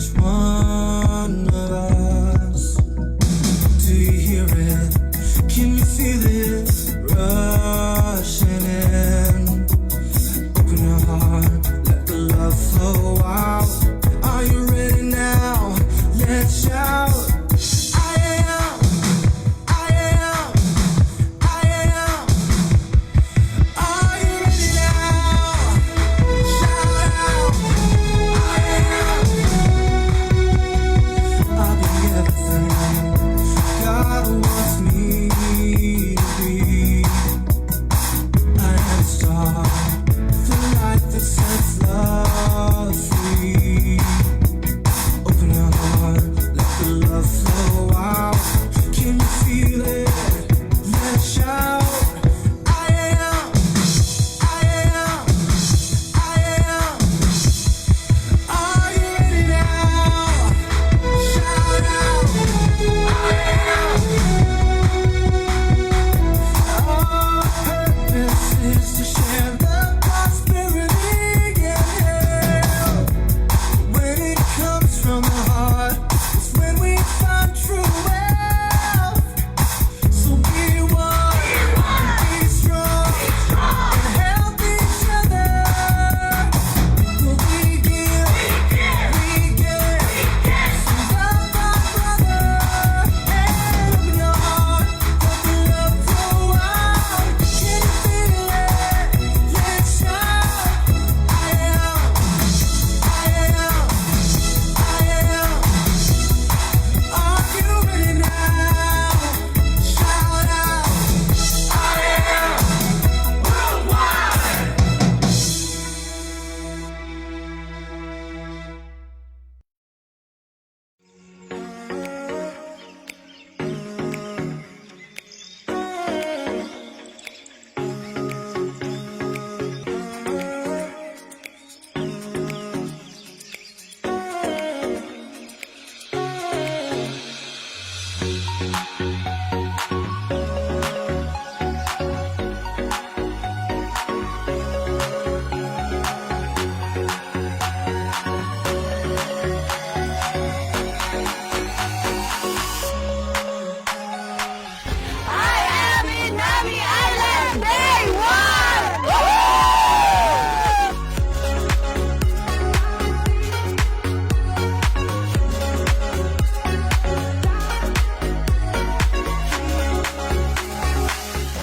each one of us. Do you hear it? Can you feel it rushing in? Open your heart, let the love flow out. Are you ready now? Let's shout. I am, I am, I am. Are you ready now? Shout out. I am. I'll be everything God wants me to be. I am a star, the light that sets love free. Open your heart, let the love flow out. Can you feel it? Let's shout. I am, I am, I am. Are you ready now? Shout out. I am. Our purpose is to share the prosperity and health. When it comes from the heart, it's when we find true wealth. So be one, be strong, and help each other. What we give, we get. So love our brother, and open your heart, let the love flow out. Can you feel it? Let's shout. I am, I am, I am. Are you ready now? Shout out. I am worldwide. I am in Nami Island Day 1!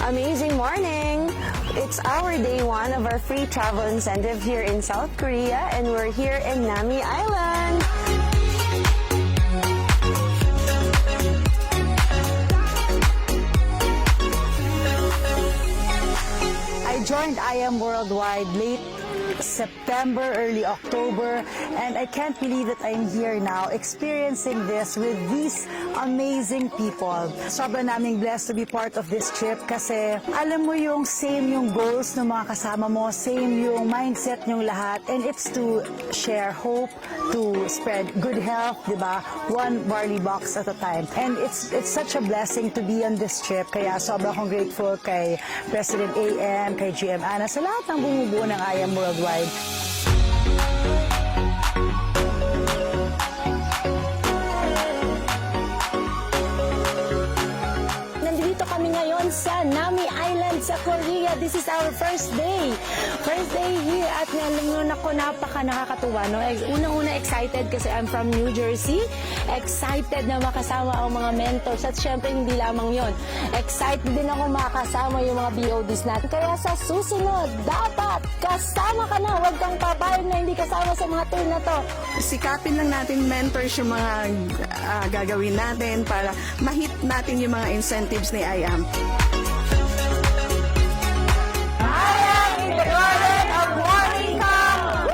Amazing morning! It's our day 1 of our free travel incentive here in South Korea, and we're here in Nami Island. I joined IM Worldwide late September, early October, and I can't believe that I'm here now experiencing this with these amazing people. Sobrang naming blessed to be part of this trip kasi alam mo yung same yung goals ng mga kasama mo, same yung mindset nyong lahat, and it's to share hope, to spread good health, di ba? One barley box at a time. And it's such a blessing to be on this trip, kaya sobrang akong grateful kay President AM, kay GM Ana, sa lahat ng bumubuo ng IM Worldwide. Nandito kami ngayon sa Nami Island sa Korea. This is our first day. First day here at alam nyo, napaka nakakatuwa. No? Unang-una excited kasi I'm from New Jersey. Excited na makasama ang mga mentors. At syempre hindi lamang yon. Excited din ako makasama yung mga BODs natin. Kaya sa susunod, dapat kasama ka na. Huwag kang papayag na hindi kasama sa mga tour na to. Sikapin lang natin mentors yung mga gagawin natin para ma-hit natin yung mga incentives ni IAM. I am in the garden of Warrington!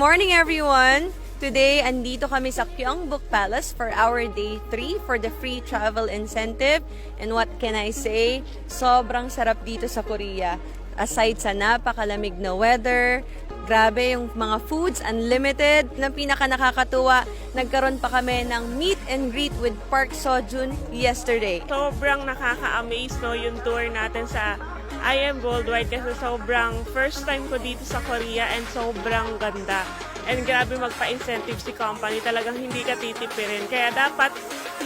morning everyone! Today, andito kami sa Kyong Book Palace for our day 3 for the free travel incentive. And what can I say? Sobrang sarap dito sa Korea. Aside sa napakalamig na weather, grabe yung mga foods, unlimited. Na pinaka nakakatuwa, nagkaroon pa kami ng meet and greet with Park Seo-joon yesterday. Sobrang nakaka-amaze no, yung tour natin sa I Am Worldwide kasi sobrang first time ko dito sa Korea and sobrang ganda. And grabe magpa-incentive si company, talagang hindi ka titipirin. Kaya dapat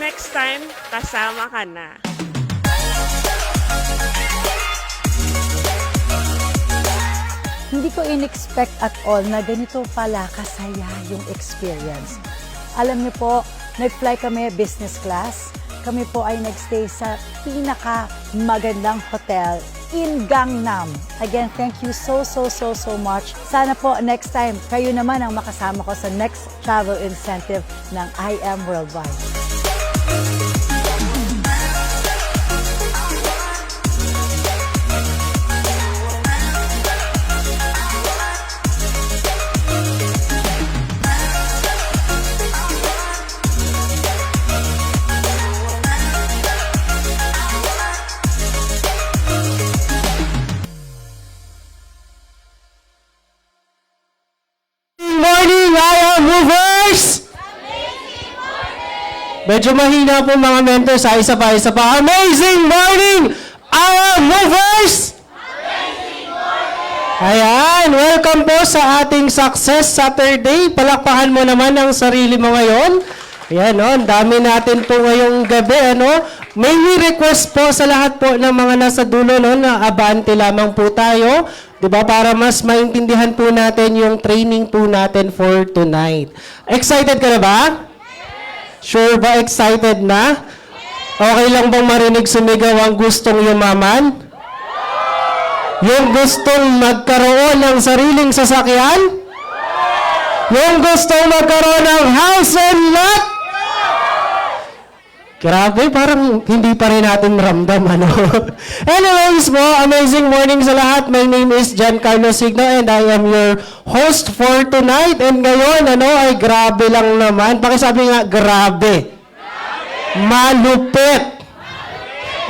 next time, kasama ka na. Hindi ko in-expect at all na ganito pala kasaya yung experience. Alam niyo po, nag-fly kami business class. Kami po ay nagstay sa pinaka magandang hotel in Gangnam. Again, thank you so much. Sana po next time, kayo naman ang makasama ko sa next travel incentive ng I Am Worldwide. Morning, I Am Movers! Medyo mahina po mga mentors. Isa pa. Amazing morning, I Am Movers! Ayan, welcome po sa ating Success Saturday. Palakpakan mo naman ang sarili mo ngayon. Ayan, no? Ang dami natin po ngayong gabi. Ano? May request po sa lahat po ng mga nasa dulo, no, na abante lamang po tayo. Diba? Para mas maintindihan po natin yung training po natin for tonight. Excited ka na ba? Sure ba excited na? Okay lang bang marinig sumigaw ang gustong yumaman? Yung gustong magkaroon ng sariling sasakyan? Yung gustong magkaroon ng house and lot? Grabe, parang hindi pa rin natin ramdam, ano? Anyways po, amazing morning sa lahat. My name is Giancarlo Signo and I am your host for tonight. And ngayon, ano, ay grabe lang naman. Pakisabi nga, grabe. Malupit.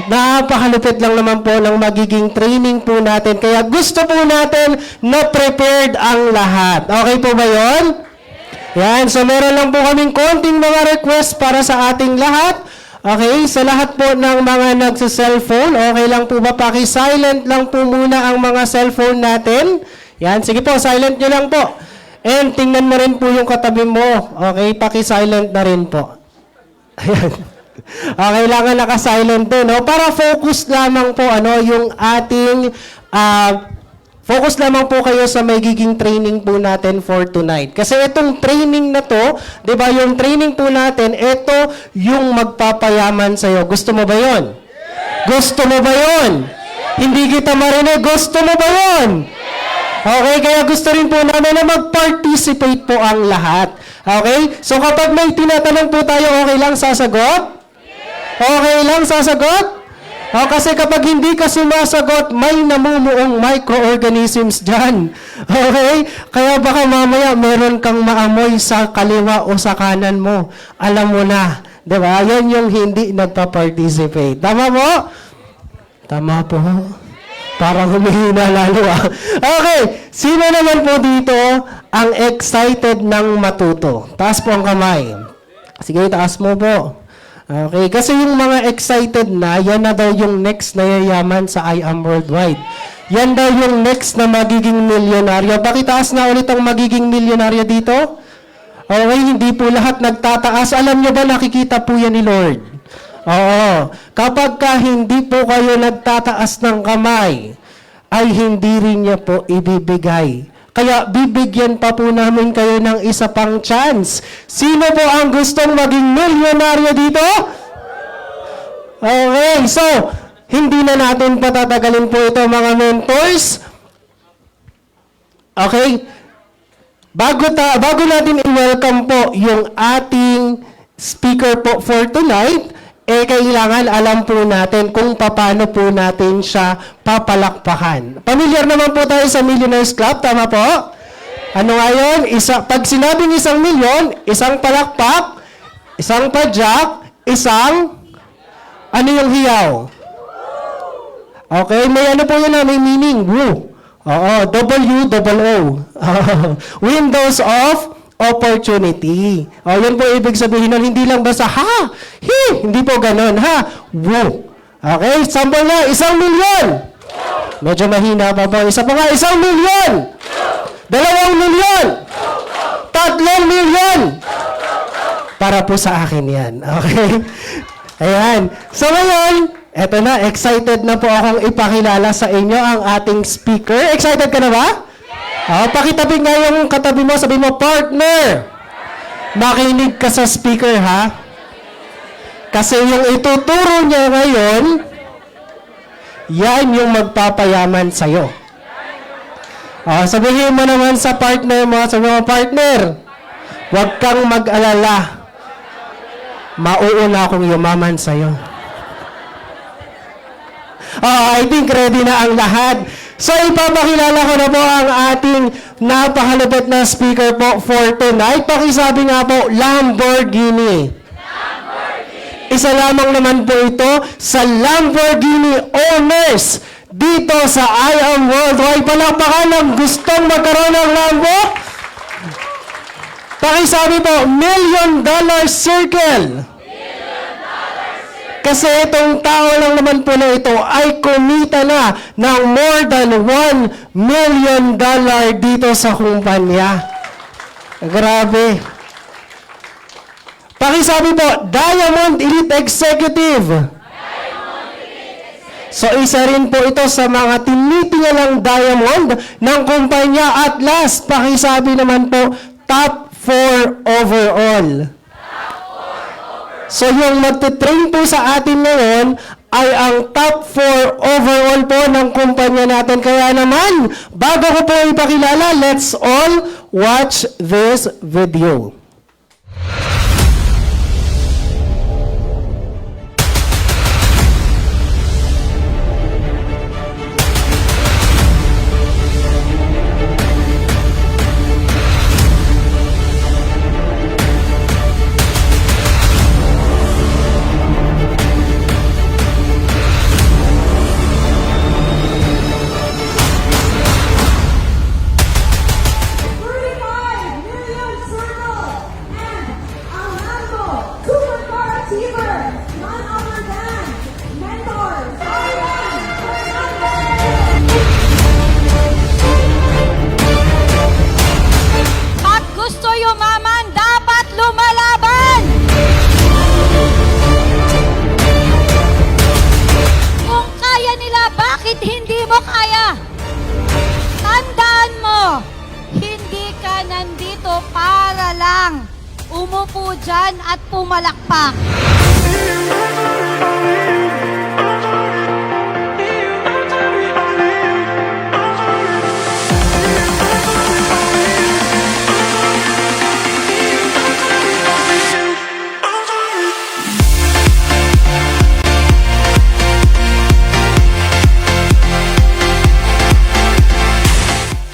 Napakalupit lang naman po ng magiging training po natin. Kaya gusto po natin na prepared ang lahat. Okay po ba yun? Yan, so meron lang po kaming konting mga request para sa ating lahat. Okay, sa lahat po ng mga nagsa-cellphone, okay lang po ba? Paki-silent lang po muna ang mga cellphone natin. Yan, sige po, silent nyo lang po. And tingnan mo rin po yung katabi mo. Okay, paki-silent na rin po. Ayan. Okay, kailangan naka-silent din, no? Para focus lamang po, ano, yung ating focus lamang po kayo sa magiging training po natin for tonight. Kasi itong training na to, di ba, yung training po natin, ito yung magpapayaman sa'yo. Gusto mo ba yon? Gusto mo ba yon? Hindi kita marinig. Gusto mo ba yon? Okay, kaya gusto rin po namin na mag-participate po ang lahat. Okay? So kapag may tinatanong po tayo, okay lang sasagot? Okay lang sasagot? O, kasi kapag hindi ka sumasagot, may namumuong microorganisms dyan. Okay? Kaya baka mamaya meron kang maamoy sa kaliwa o sa kanan mo. Alam mo na. Diba? Yan yung hindi nagpa-participate. Tama po? Tama po. Parang humihina lalo ah. Okay. Sino naman po dito ang excited ng matuto? Taas po ang kamay. Sige, taas mo po. Okay, kasi yung mga excited na, yan na daw yung next na yayaman sa I Am Worldwide. Yan daw yung next na magiging milyonaryo. Pakitaas na ulit ang magiging milyonaryo dito. Okay, hindi po lahat nagtataas. Alam nyo ba, nakikita po yan ni Lord. Oo, kapag ka hindi po kayo nagtataas ng kamay, ay hindi rin niya po ibibigay. Kaya bibigyan pa po namin kayo ng isa pang chance. Sino po ang gustong maging milyonaryo dito? Okay, so hindi na natin patatagalin po ito mga mentors. Okay, bago natin i-welcome po yung ating speaker po for tonight, kailangan alam po natin kung paano po natin siya papalakpakan. Pamilyar naman po tayo sa Millionaires Club, tama po? Ano nga yun? Pag sinabing 1 milyon, isang palakpak, isang padyak, isang, ano yung hiyaw? Okay, may ano po yun na, may meaning, woo. Oo, W-O-O. Windows of opportunity. O, yun po ibig sabihin nun, hindi lang basta ha, hindi po ganun, ha, woo. Okay, sample na, 1 milyon. Medyo mahina pa po. Isa pa nga, 1 milyon. 2 milyon. 3 milyon. Para po sa akin yan. Okay? Ayan. So ngayon, eto na, excited na po akong ipakilala sa inyo ang ating speaker. Excited ka na ba? Pakitabi nga yung katabi mo, sabi mo, partner. Makinig ka sa speaker, ha? Kasi yung ituturo niya ngayon, yan yung magpapayaman sa'yo. Sabihin mo naman sa partner mo, sabi mo, partner, huwag kang mag-alala. Mauuna akong yumaman sa'yo. I think ready na ang lahat. So, ipapakilala ko na po ang ating napakalupit na speaker po for tonight. Pakisabi nga po, Lamborghini. Isa lamang naman po ito sa Lamborghini owners dito sa I Am Worldwide. Palakpakan ng gustong magkaroon ng Lambo. Pakisabi po, $1 million circle. Kasi itong tao lang naman po na ito ay kumita na ng more than $1 million dito sa kumpanya. Grabe. Pakisabi po, Diamond Elite Executive. So isa rin po ito sa mga tinitingalang diamond ng kumpanya. At last, pakisabi naman po, top 4 overall. So yung magtitrain po sa atin ngayon ay ang top 4 overall po ng kumpanya natin. Kaya naman, bago ko po ipakilala, let's all watch this video. Para lang umupo dyan at pumalakpak.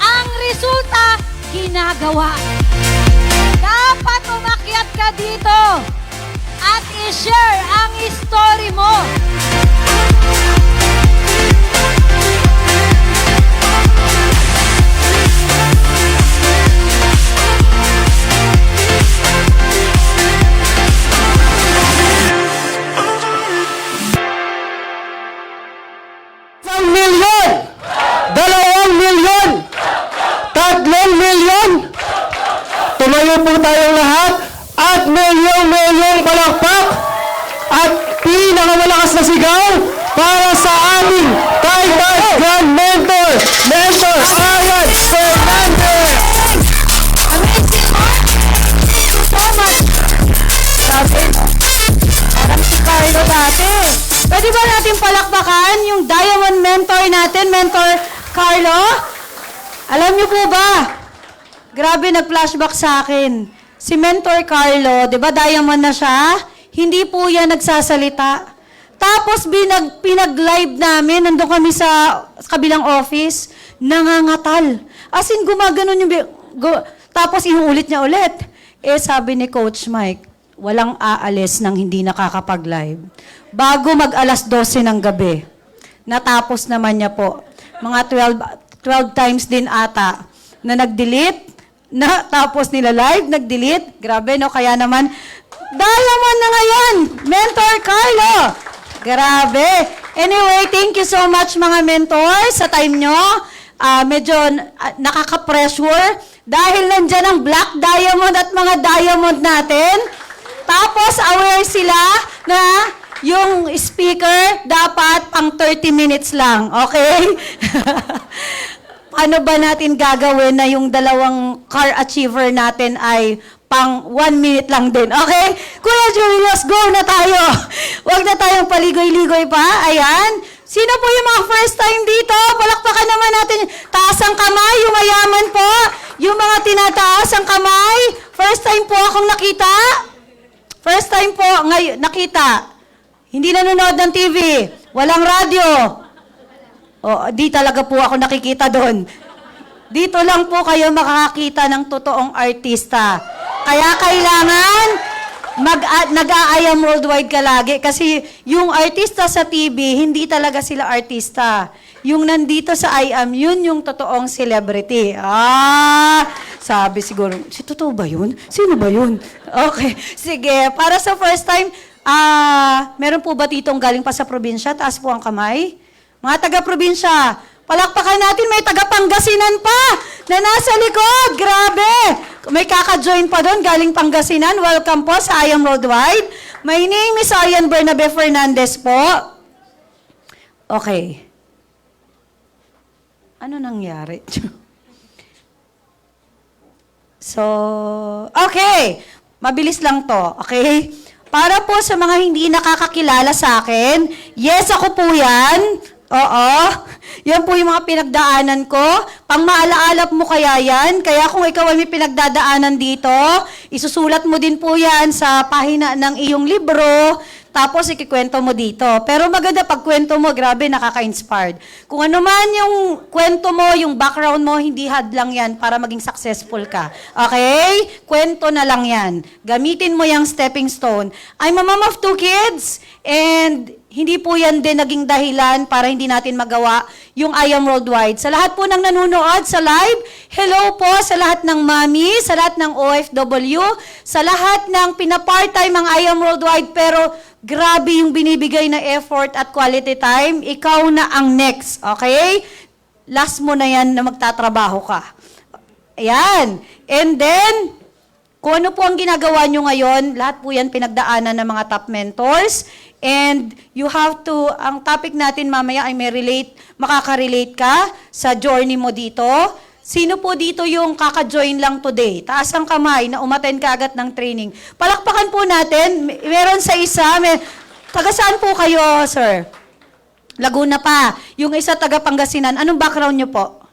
Ang resulta, ginagawa. Dapat umakyat ka dito at i-share ang story mo. $1 milyon! 2 milyon! 3 milyon! Tumayo po tayong lahat at milyong palakpak at pinakamalakas na sigaw para sa ating Titan Grand Mentor, Mentor Ayan Fernandez! Amazing, oh! Thank you so much. Sabi, parang si Carlo dati. Pwede ba natin palakpakan yung Diamond Mentor natin, Mentor Carlo? Alam niyo po ba, grabe nag-flashback sa akin. Si Mentor Carlo, di ba Diamond na siya? Hindi po yan nagsasalita. Tapos pinag-live namin, nandun kami sa kabilang office, nangangatal. As in, gumaganon yung tapos inuulit niya ulit. Eh, sabi ni Coach Mike, walang aalis nang hindi nakakapag-live. Bago mag-alas 12 ng gabi, natapos naman niya po. Mga 12 times din ata na nag-delete, na tapos nila live, nag-delete. Grabe, no? Kaya naman, diamond na ngayon, Mentor Carlo. Grabe. Anyway, thank you so much mga mentors sa time nyo. Medyo nakaka-pressure dahil nandyan ang black diamond at mga diamond natin. Tapos, aware sila na yung speaker dapat pang 30 minutes lang. Okay? Ano ba natin gagawin na yung dalawang car achiever natin ay pang 1 minute lang din. Okay? Kuya Julius, go na tayo. Huwag na tayong paligoy-ligoy pa. Ayan. Sino po yung mga first time dito? Palakpakan naman natin. Taas ang kamay, yung mayaman po. Yung mga tinataas ang kamay. First time po akong nakita. First time po ngayon nakita. Hindi nanonood ng TV. Walang radyo. O, di talaga po ako nakikita doon. Dito lang po kayo makakakita ng totoong artista. Kaya kailangan nag-a-I am worldwide ka lagi. Kasi yung artista sa TV, hindi talaga sila artista. Yung nandito sa I am, yun yung totoong celebrity. Sabi siguro, totoo ba yun? Sino ba yun? Okay, sige. Para sa first time, meron po ba ditong galing pa sa probinsya? Taas po ang kamay. Mga taga-probinsya, palakpakan natin, may taga-Pangasinan pa na nasa likod. Grabe! May kaka-join pa doon, galing Pangasinan. Welcome po sa I Am Worldwide. My name is Arian Bernabe Fernandez po. Okay. Ano nangyari? So, okay. Mabilis lang to, okay? Para po sa mga hindi nakakakilala sa akin, yes, ako po yan. Oo. Yan po yung mga pinagdaanan ko. Pang maalaala mo kaya yan. Kaya kung ikaw ay may pinagdadaanan dito, isusulat mo din po yan sa pahina ng iyong libro, tapos ikikwento mo dito. Pero maganda pag kwento mo, grabe, nakaka-inspired. Kung ano man yung kwento mo, yung background mo, hindi hadlang yan para maging successful ka. Okay? Kwento na lang yan. Gamitin mo yung stepping stone. I'm a mom of 2 kids, and hindi po yan din naging dahilan para hindi natin magawa yung I Am Worldwide. Sa lahat po ng nanonood sa live, hello po sa lahat ng mami, sa lahat ng OFW, sa lahat ng pinapart-time ang I Am Worldwide, pero grabe yung binibigay na effort at quality time. Ikaw na ang next, okay? Last mo na yan na magtatrabaho ka. Ayan. And then, kung ano po ang ginagawa nyo ngayon, lahat po yan pinagdaanan ng mga top mentors. And you have to, ang topic natin mamaya ay makaka-relate ka sa journey mo dito. Sino po dito yung kaka-join lang today? Taas ang kamay na umattend ka agad ng training. Palakpakan po natin. Meron sa isa. Taga saan po kayo, sir? Laguna pa. Yung isa taga Pangasinan. Anong background nyo po?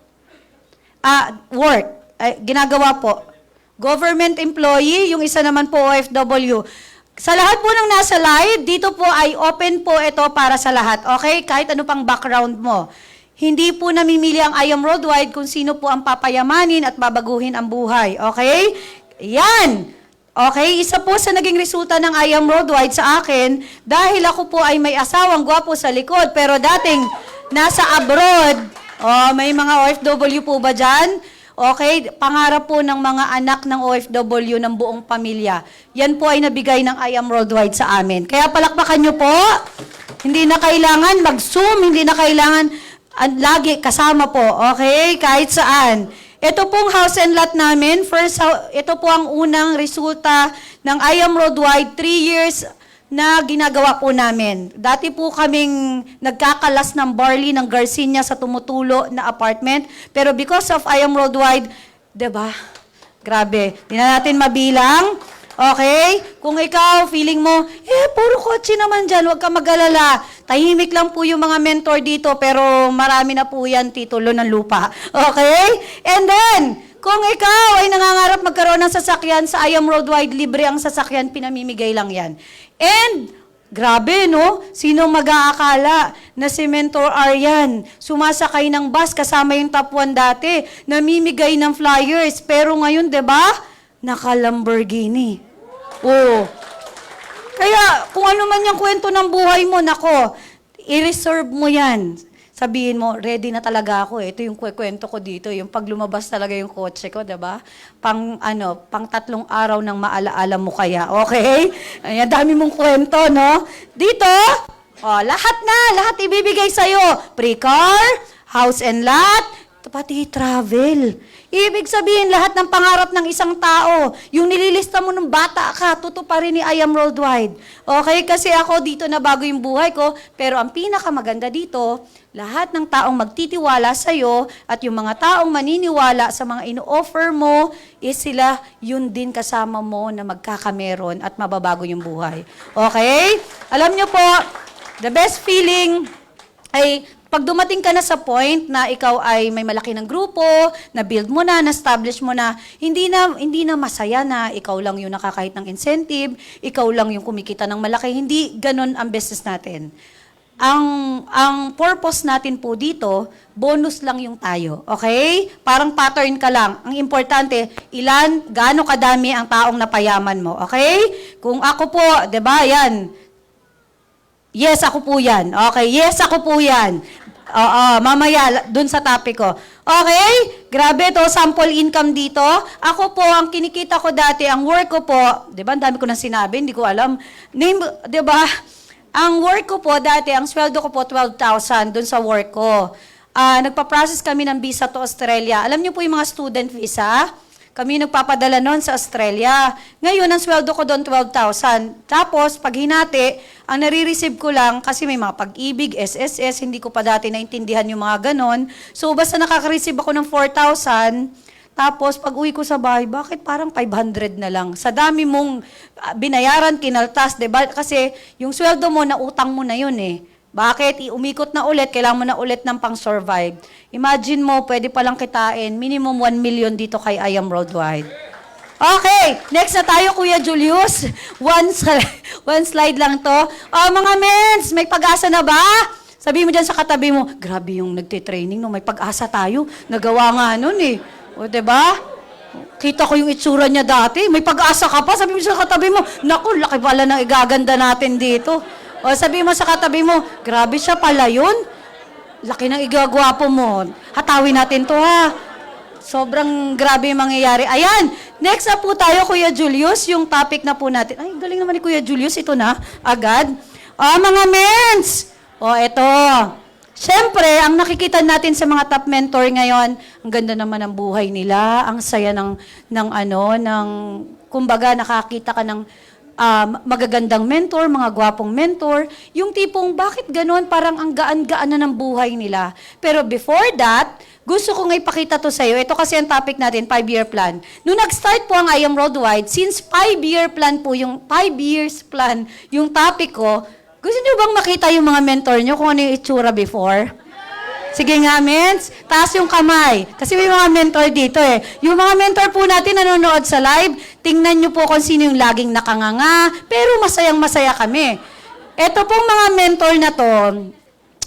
Work. Ginagawa po. Government employee. Yung isa naman po OFW. Sa lahat po ng nasa live, dito po ay open po ito para sa lahat. Okay? Kahit ano pang background mo. Hindi po namimili ang I Am Worldwide kung sino po ang papayamanin at babaguhin ang buhay. Okay? Yan! Okay? Isa po sa naging resulta ng I Am Worldwide sa akin, dahil ako po ay may asawang gwapo sa likod, pero dating nasa abroad. May mga OFW po ba dyan? Okay, pangarap po ng mga anak ng OFW ng buong pamilya. Yan po ay nabigay ng I Am Worldwide sa amin. Kaya palakpakan nyo po. Hindi na kailangan mag-Zoom, hindi na kailangan lagi kasama po. Okay, kahit saan. Ito pong house and lot namin. First, ito po ang unang resulta ng I Am Worldwide 3 years na ginagawa po namin. Dati po kaming nagkakalas ng barley ng Garcinia sa tumutulo na apartment. Pero because of I Am Worldwide, diba? Grabe. Di na natin mabilang. Okay? Kung ikaw, feeling mo, puro kotse naman dyan, huwag ka mag-alala. Tahimik lang po yung mga mentor dito, pero marami na po yan titulo ng lupa. Okay? And then, kung ikaw ay nangangarap magkaroon ng sasakyan sa I Am Worldwide, libre ang sasakyan, pinamimigay lang yan. And, grabe, no? Sino mag-aakala na si Mentor Aryan. Sumasakay ng bus kasama yung top 1 dati. Namimigay ng flyers. Pero ngayon, 'di ba? Naka-Lamborghini. Oo. Kaya kung ano man yung kwento ng buhay mo, nako, i-reserve mo yan. Sabihin mo, ready na talaga ako. Ito yung kwento ko dito. Yung pag lumabas talaga yung kotse ko, diba? Pang 3 araw ng maalaala mo kaya. Okay? Ay, dami mong kwento, no? Dito, lahat ibibigay sa'yo. Pre-car, house and lot, pati travel. Ibig sabihin, lahat ng pangarap ng isang tao, yung nililista mo ng bata ka, tutuparin ni I Am Worldwide. Okay? Kasi ako, dito na bago yung buhay ko, pero ang pinakamaganda dito, lahat ng taong magtitiwala sa'yo at yung mga taong maniniwala sa mga ino-offer mo, is sila yun din kasama mo na magkakameron at mababago yung buhay. Okay? Alam nyo po, the best feeling ay pag dumating ka na sa point na ikaw ay may malaki ng grupo, na-build mo na, na-establish mo na, hindi na masaya na ikaw lang yung nakakahit ng incentive, ikaw lang yung kumikita ng malaki. Hindi ganun ang business natin. Ang purpose natin po dito, bonus lang yung tayo. Okay? Parang pattern ka lang. Ang importante, gaano kadami ang taong napayaman mo. Okay? Kung ako po, 'di ba? Yan. Yes, ako po yan. Okay, yes, ako po yan. Mamaya, dun sa topic ko. Okay, grabe to, sample income dito. Ako po, ang kinikita ko dati, ang work ko po, di ba, ang dami ko nang sinabi, hindi ko alam. Name, di ba, ang work ko po dati, ang sweldo ko po, 12,000 dun sa work ko. Nagpa-process kami ng visa to Australia. Alam niyo po yung mga student visa? Kami nagpapadala noon sa Australia. Ngayon, ang sweldo ko doon, 12,000. Tapos, pag hinati, ang nare-receive ko lang, kasi may mga pag-ibig, SSS, hindi ko pa dati naintindihan yung mga ganon. So, basta nakaka-receive ako ng 4,000, tapos pag uwi ko sa bahay, bakit parang 500 na lang? Sa dami mong binayaran, kinaltas, diba? Kasi yung sweldo mo, nautang mo na yun eh. Bakit? Umikot na ulit, kailangan mo na ulit ng pang-survive. Imagine mo, pwede palang kitain, minimum 1 million dito kay I Am Worldwide. Okay, next na tayo, Kuya Julius. One slide lang to. Mga mens, may pag-asa na ba? Sabi mo dyan sa katabi mo, grabe yung nagtitraining, no? May pag-asa tayo. Nagawa nga nun eh. O, diba? Kita ko yung itsura niya dati. May pag-asa ka pa. Sabi mo sa katabi mo, naku, laki pala ng igaganda natin dito. O sabi mo sa katabi mo, grabe siya pala yun. Laki ng igagwapo mo. Hatawin natin to ha. Sobrang grabe yung mangyayari. Ayan, next na po tayo, Kuya Julius, yung topic na po natin. Ay, galing naman ni Kuya Julius, ito na, agad. Mga mens! Ito. Siyempre, ang nakikita natin sa mga top mentor ngayon, ang ganda naman ng buhay nila, ang saya kumbaga nakakita ka ng magagandang mentor, mga gwapong mentor, yung tipong bakit ganon, parang ang gaan-gaan na ng buhay nila. Pero before that, gusto ko nga ipakita to sa'yo. Ito kasi ang topic natin, 5-year plan. Nung nag-start po ang I Am Worldwide, since 5-year plan po, yung 5 years plan, yung topic ko, gusto niyo bang makita yung mga mentor niyo kung ano yung itsura before? Sige nga, mens. Taas yung kamay. Kasi may mga mentor dito eh. Yung mga mentor po natin nanonood sa live, tingnan nyo po kung sino yung laging nakanganga, pero masayang-masaya kami. Ito pong mga mentor na to,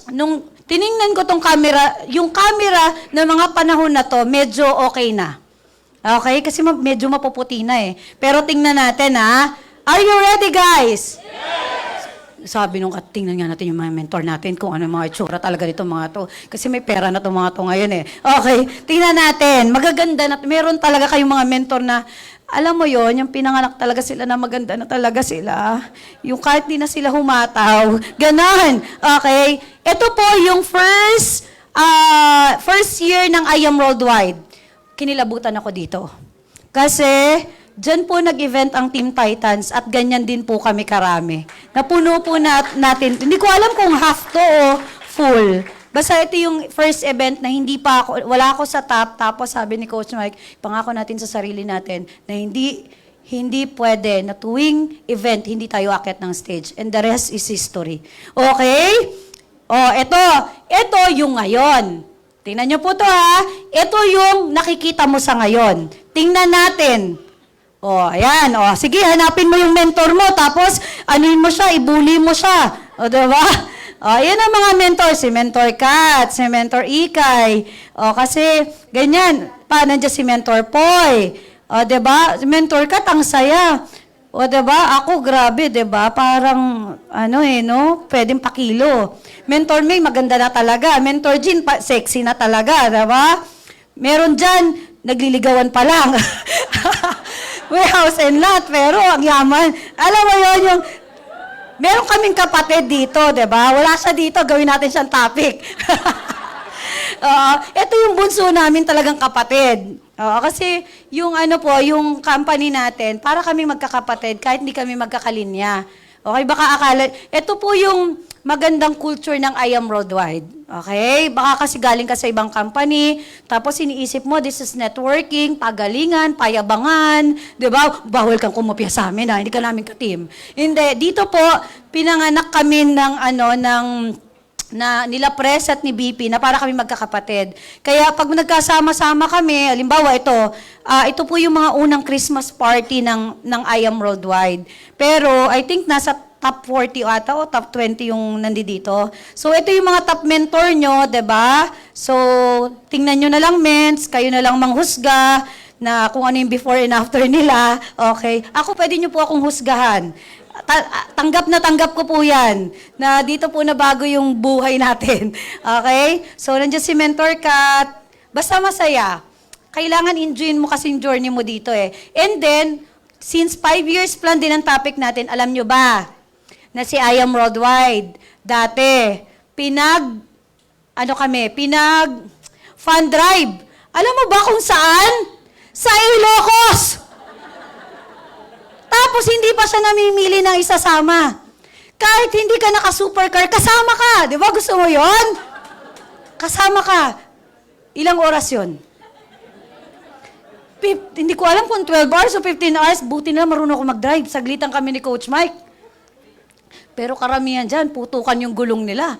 nung tiningnan ko tong camera, yung camera ng mga panahon na to, medyo okay na. Okay? Kasi medyo mapuputi na eh. Pero tingnan natin ha. Are you ready, guys? Sabi nung tingnan nga natin yung mga mentor natin kung ano yung mga itsura talaga nito mga to. Kasi may pera na itong mga to ngayon eh. Okay, tingnan natin. Magaganda na. Meron talaga kayong mga mentor na, alam mo yon, yung pinanganak talaga sila na maganda na talaga sila. Yung kahit di na sila humataw. Ganon. Okay. Ito po yung first year ng I Am Worldwide. Kinilabutan ako dito. Kasi diyan po nag-event ang Team Titans at ganyan din po kami karami. Napuno po natin. Hindi ko alam kung half to o full. Basta ito yung first event na wala ako sa top. Tapos sabi ni Coach Mike, pangako natin sa sarili natin na hindi pwede na tuwing event, hindi tayo akit ng stage. And the rest is history. Okay? Ito yung ngayon. Tingnan nyo po to ha. Ito yung nakikita mo sa ngayon. Tingnan natin. Ayan. Sige, hanapin mo yung mentor mo, tapos anuin mo siya, ibuli mo siya. Diba? Yan ang mga mentor. Si Mentor Kat, si Mentor Ikay. Kasi, ganyan. Nandiyan si Mentor Poy. Diba? Si Mentor Kat, ang saya. Diba? Ako, grabe, diba? Parang, pwedeng pakilo. Mentor May, maganda na talaga. Mentor Jean, sexy na talaga, diba? Meron dyan, nagliligawan pa lang. May house and lot, pero ang yaman. Alam mo yun, meron kaming kapatid dito, diba? Wala siya dito, gawin natin siyang topic. Ito yung bunso namin talagang kapatid. Kasi yung yung company natin, para kaming magkakapatid kahit hindi kami magkakalinya. Okay, baka akala, ito po yung magandang culture ng I Am Worldwide. Okay? Baka kasi galing ka sa ibang company, tapos iniisip mo, this is networking, pagalingan, payabangan, di ba? Bawal kang kumopya sa amin, hindi ka namin ka-team. Hindi, dito po, pinanganak kami na nila Pres at ni BP na para kami magkakapatid. Kaya pag nagkasama-sama kami, halimbawa ito po yung mga unang Christmas party ng I Am Worldwide. Pero I think nasa top 40 ata o top 20 yung nandito. So ito yung mga top mentor nyo, 'di ba? So tingnan nyo na lang, mens, kayo na lang manghusga na kung ano yung before and after nila. Okay? Ako, pwede nyo po akong husgahan. Tanggap na tanggap ko po yan, na dito po na bago yung buhay natin. Okay? So, nandiyan si Mentor Kat. Basta masaya. Kailangan enjoyin mo kasi yung journey mo dito eh. And then, since 5 years plan din ang topic natin, alam nyo ba, na si I Am Worldwide, dati, fund drive. Alam mo ba kung saan? Sa Ilocos! Tapos hindi pa siya namimili ng isasama. Kahit hindi ka naka-supercar, kasama ka. Di ba? Gusto mo yon? Kasama ka. Ilang oras yon? Hindi ko alam kung 12 hours o 15 hours. Buti na marunong ako mag-drive. Saglitan kami ni Coach Mike. Pero karamihan dyan, putukan yung gulong nila.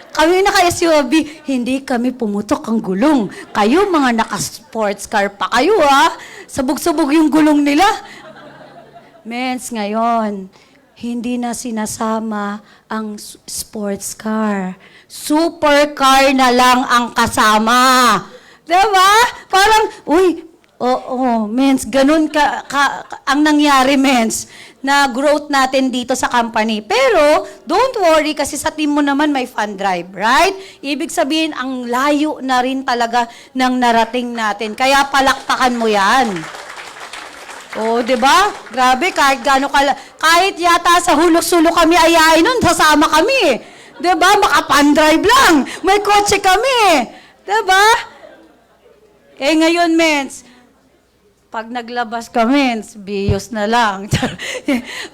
Kami naka-SUV, hindi kami pumutok ang gulong. Kayo, mga naka-sports car pa kayo, ha? Sabog-sabog yung gulong nila. Mens, ngayon, hindi na sinasama ang sports car. Supercar na lang ang kasama. Diba? Parang, mens, ganun ang nangyari, mens, na growth natin dito sa company. Pero, don't worry kasi sa team mo naman may fund drive, right? Ibig sabihin, ang layo na rin talaga ng narating natin. Kaya palakpakan mo yan. Di ba? Grabe, kahit yata sa hulog-sulok kami ayain nun, sasama kami. Di ba? Maka-fund drive lang. May kotse kami. Di ba? Ngayon, mens, pag naglabas kami, biyos na lang.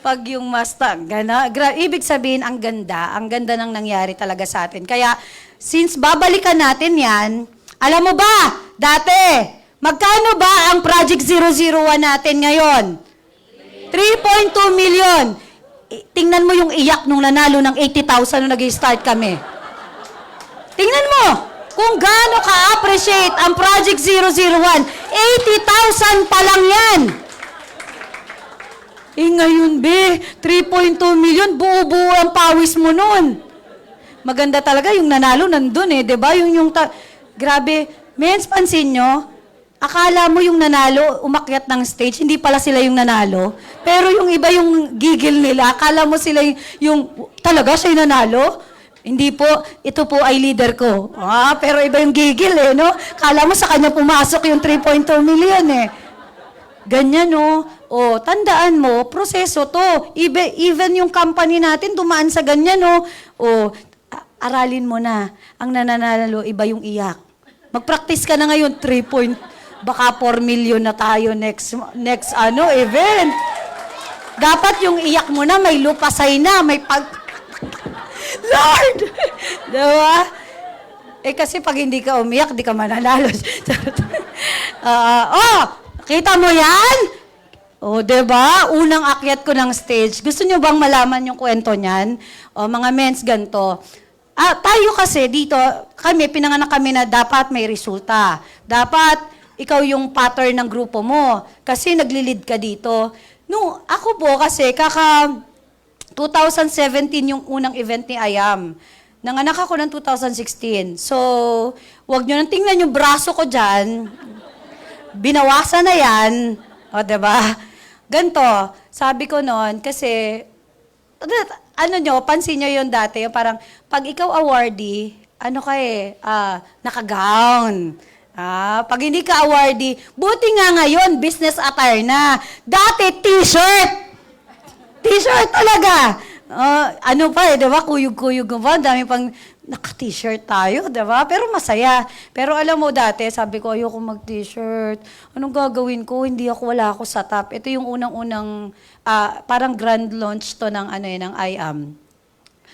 Pag yung Mustang, ibig sabihin, ang ganda ng nangyari talaga sa atin. Kaya, since babalikan natin yan, alam mo ba, dati, magkano ba ang Project 001 natin ngayon? 3.2 million. Tingnan mo yung iyak nung nanalo ng 80,000 nung nag-start kami. Tingnan mo! Kung gaano ka-appreciate ang Project 001, 80,000 pa lang yan. Ngayon, 3.2 million, buo-buo ang pawis mo nun. Maganda talaga yung nanalo nandun eh, di ba? Grabe, mens, pansin nyo, akala mo yung nanalo, umakyat ng stage, hindi pala sila yung nanalo. Pero yung iba yung gigil nila, akala mo sila talaga siya yung nanalo? Hindi po, ito po ay leader ko. Pero iba yung gigil no? Kala mo sa kanya pumasok yung 3.2 million Ganyan, no? Tandaan mo, proseso to. Even yung company natin dumaan sa ganyan, no? Aralin mo na. Ang nananalo, iba yung iyak. Mag-practice ka na ngayon, baka 4 million na tayo next event. Dapat yung iyak mo na, may lupasay na, may Lord! Diba? Kasi pag hindi ka umiyak, di ka mananalo. Kita mo yan? Diba? Unang akyat ko ng stage. Gusto nyo bang malaman yung kwento niyan? Mga mens, ganito. Tayo kasi dito, pinanganak kami na dapat may resulta. Dapat ikaw yung pattern ng grupo mo. Kasi naglilid ka dito. Ako po kasi, 2017 yung unang event ni Ayam. Nanganak ako ng 2016. So, wag nyo nang tingnan yung braso ko dyan. Binawasan na yan. O, diba? Ganto, sabi ko noon, kasi, ano nyo, pansin nyo yun dati, yung parang, pag ikaw awardee, ano ka naka-gown. Pag hindi ka awardee, buti nga ngayon, business attire na. Dati, t-shirt! T-shirt talaga! Ano pa di ba? Kuyog-kuyog pa. Dami pang naka-t-shirt tayo, di ba? Pero masaya. Pero alam mo dati, sabi ko, ayoko mag-t-shirt. Anong gagawin ko? Wala ako sa top. Ito yung unang-unang, parang grand launch to ng, ng IAM.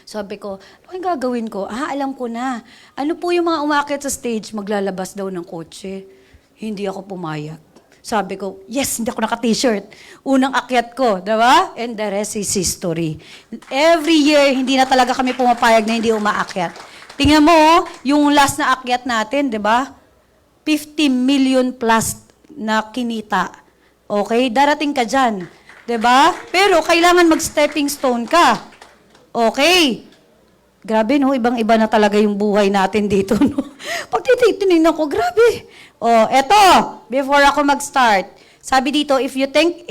Sabi ko, ano yung gagawin ko? Alam ko na. Ano po yung mga umakyat sa stage, maglalabas daw ng kotse. Hindi ako pumayag. Sabi ko, yes, hindi ako naka-t-shirt. Unang akyat ko, diba? And the rest is history. Every year, hindi na talaga kami pumapayag na hindi umaakyat. Tingnan mo, yung last na akyat natin, diba? 50 million plus na kinita. Okay? Darating ka dyan. Diba? Pero kailangan mag-stepping stone ka. Okay. Grabe, no? Ibang-iba na talaga yung buhay natin dito, no? Pag titignan ko, grabe. Eto, before ako mag-start, sabi dito, if you think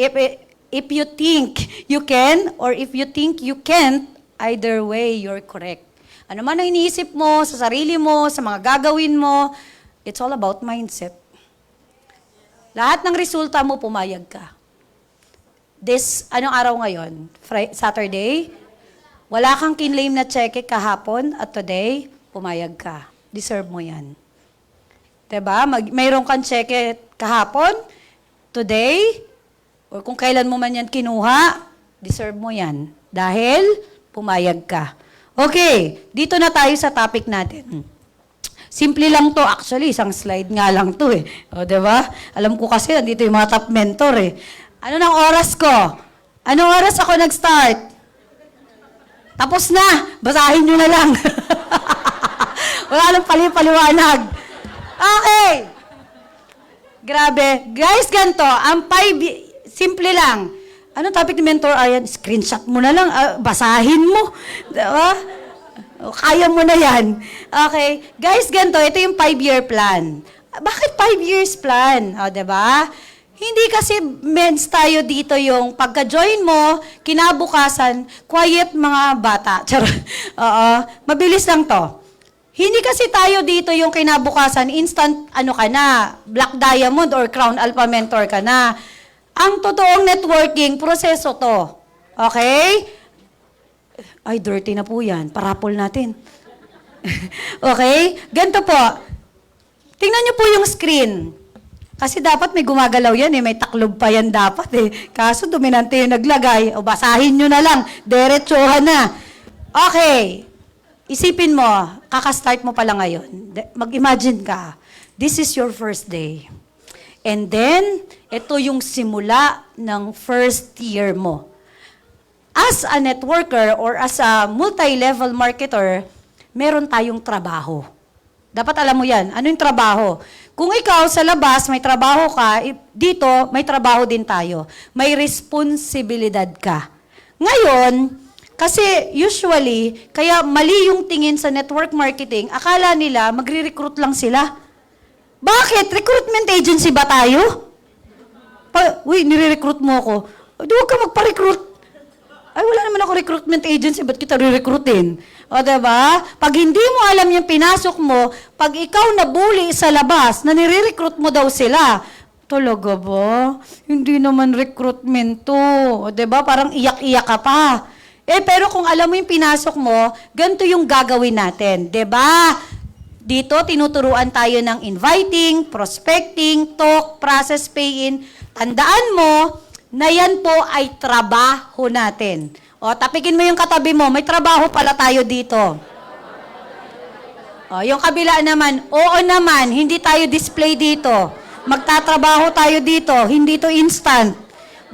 you can, or if you think you can't, either way, you're correct. Ano man ang iniisip mo, sa sarili mo, sa mga gagawin mo, it's all about mindset. Lahat ng resulta mo, pumayag ka. Anong araw ngayon? Saturday? Wala kang kinlaim na cheque kahapon at today, pumayag ka. Deserve mo yan. Diba? Mayroon kang cheque kahapon, today, or kung kailan mo man yan kinuha, deserve mo yan. Dahil, pumayag ka. Okay, dito na tayo sa topic natin. Simple lang to. Actually, isang slide nga lang to eh. O, diba? Alam ko kasi, nandito yung mga top mentor eh. Ano ng oras ko? Anong oras ako nag-start? Tapos na. Basahin nyo na lang. Wala nang paliwanag. Okay. Grabe. Guys, ganito. Ang 5, simple lang. Anong topic ni Mentor Aryan? Screenshot mo na lang. Basahin mo. Diba? Kaya mo na yan. Okay. Guys, ganito. Ito yung 5-year plan. Bakit 5 years plan? O, diba? Hindi kasi mens tayo dito yung pagka-join mo, kinabukasan, quiet mga bata. Oo. Mabilis lang to. Hindi kasi tayo dito yung kinabukasan, instant ka na, Black Diamond or Crown Alpha Mentor ka na. Ang totoong networking, proseso to. Okay? Ay, dirty na po yan. Parapol natin. Okay? Ganito po. Tingnan niyo po yung screen. Kasi dapat may gumagalaw yan eh. May taklob pa yan dapat eh. Kaso dominante yung naglagay. O basahin nyo na lang. Diretsuhan na. Okay. Isipin mo, kakastart mo pala ngayon. Mag-imagine ka. This is your first day. And then, ito yung simula ng first year mo. As a networker or as a multi-level marketer, meron tayong trabaho. Dapat alam mo yan. Ano yung trabaho? Kung ikaw sa labas, may trabaho ka, dito, may trabaho din tayo. May responsibilidad ka. Ngayon, kasi usually, kaya mali yung tingin sa network marketing, akala nila magre-recruit lang sila. Bakit? Recruitment agency ba tayo? Uy, nire-recruit mo ako. Di huwag ka magpa-recruit. Ay, wala naman ako recruitment agency, ba't kita re-recruitin? O, diba? Pag hindi mo alam yung pinasok mo, pag ikaw nabuli sa labas, na nire-recruit mo daw sila, talaga ba? Hindi naman recruitment to. O, diba? Parang iyak-iyak ka pa. Pero kung alam mo yung pinasok mo, ganito yung gagawin natin. Diba? Dito, tinuturuan tayo ng inviting, prospecting, talk, process, pay-in. Tandaan mo, na yan po ay trabaho natin. O, tapikin mo yung katabi mo, may trabaho pala tayo dito. O, yung kabila naman, oo naman, hindi tayo display dito. Magtatrabaho tayo dito, hindi to instant.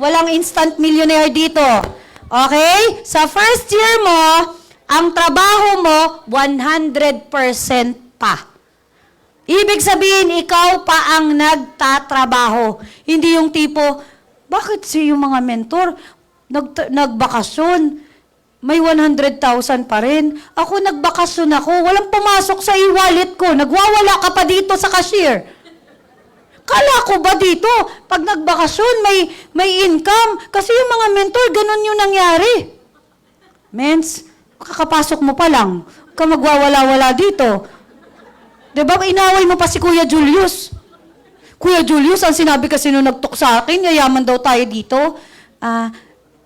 Walang instant millionaire dito. Okay? Sa first year mo, ang trabaho mo, 100% pa. Ibig sabihin, ikaw pa ang nagtatrabaho. Hindi yung tipo, bakit yung mga mentor nagbakasyon? may 100,000 pa rin. Ako nagbakasyon ako, walang pumasok sa e-wallet ko. Nagwawala ka pa dito sa cashier. Kala ko ba dito, pag nagbakasyon, may income? Kasi yung mga mentor, ganun yung nangyari. Mens, kakapasok mo pa lang, huwag ka magwawala-wala dito. Diba, inaway mo pa si Kuya Julius. Kuya Julius, ang sinabi kasi nung nagtok sa akin, yayaman daw tayo dito.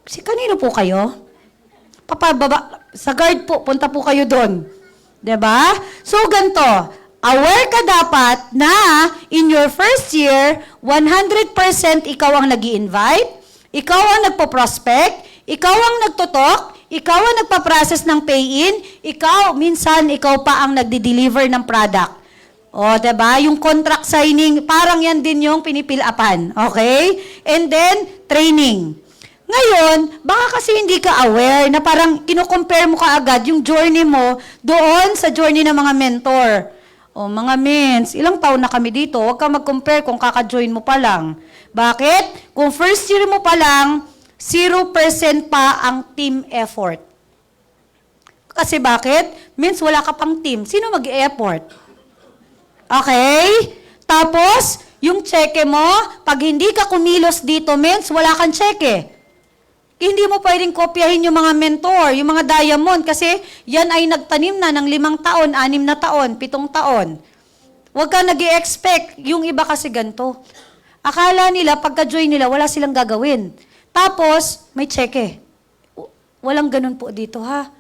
Si kanino po kayo? Papababa, sa guard po, punta po kayo doon. Diba? So, ganito, aware ka dapat na in your first year, 100% ikaw ang nag-i-invite, ikaw ang nagpo-prospect, ikaw ang nagtutok, ikaw ang nagpa-process ng pay-in, minsan ikaw pa ang nagdi-deliver ng product. O, diba? Yung contract signing, parang yan din yung pinipilapan. Okay? And then, training. Ngayon, baka kasi hindi ka aware na parang kino-compare mo kaagad yung journey mo doon sa journey ng mga mentor. O mga mens, ilang taon na kami dito, huwag ka mag-compare kung kaka-join mo pa lang. Bakit? Kung first year mo pa lang, 0% pa ang team effort. Kasi bakit? Means wala ka pang team. Sino mag-e-effort? Okay? Tapos, yung cheque mo, pag hindi ka kumilos dito, means wala kang cheque. Hindi mo pwedeng kopyahin yung mga mentor, yung mga diamond, kasi yan ay nagtanim na ng 5 taon, 6 na taon, 7 taon. Huwag ka nag-i-expect, yung iba kasi ganito. Akala nila, pagka-join nila, wala silang gagawin. Tapos, may cheque. Walang ganun po dito, ha?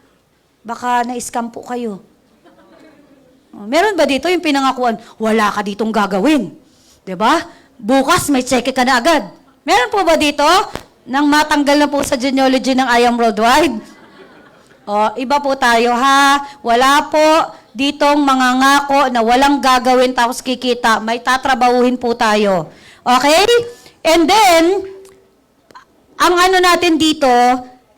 Baka na-scam po kayo. Meron ba dito yung pinangakuan, wala ka ditong gagawin? 'Di ba? Bukas, may cheque ka na agad. Meron po ba dito? Nang matanggal na po sa genealogy ng I Am Worldwide. Iba po tayo ha. Wala po ditong mga ngako na walang gagawin tapos kikita. May tatrabahuhin po tayo. Okay? And then, ang ano natin dito,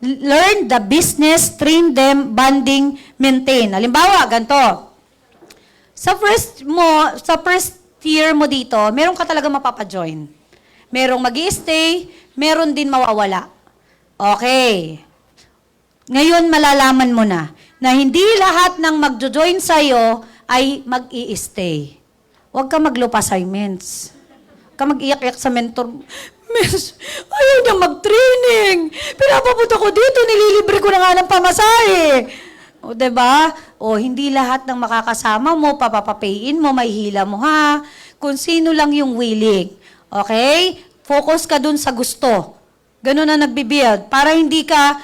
learn the business, train them, bonding, maintain. Halimbawa, ganito. Sa first year mo dito, meron ka talaga mapapajoin. Merong magi-stay, meron din mawawala. Okay. Ngayon, malalaman mo na hindi lahat ng magjo-join sa'yo ay mag-i-stay. Huwag ka maglupa assignments. Huwag ka mag-iyak-iyak sa mentor. Miss, ayaw niya mag-training. Pinapapunta ko dito, nililibre ko na nga ng pamasahe. O, diba? O, hindi lahat ng makakasama mo, papapapayin mo, may hila mo, ha? Kung sino lang yung willing. Okay? Focus ka dun sa gusto. Ganun na nagbibuild. Para hindi ka,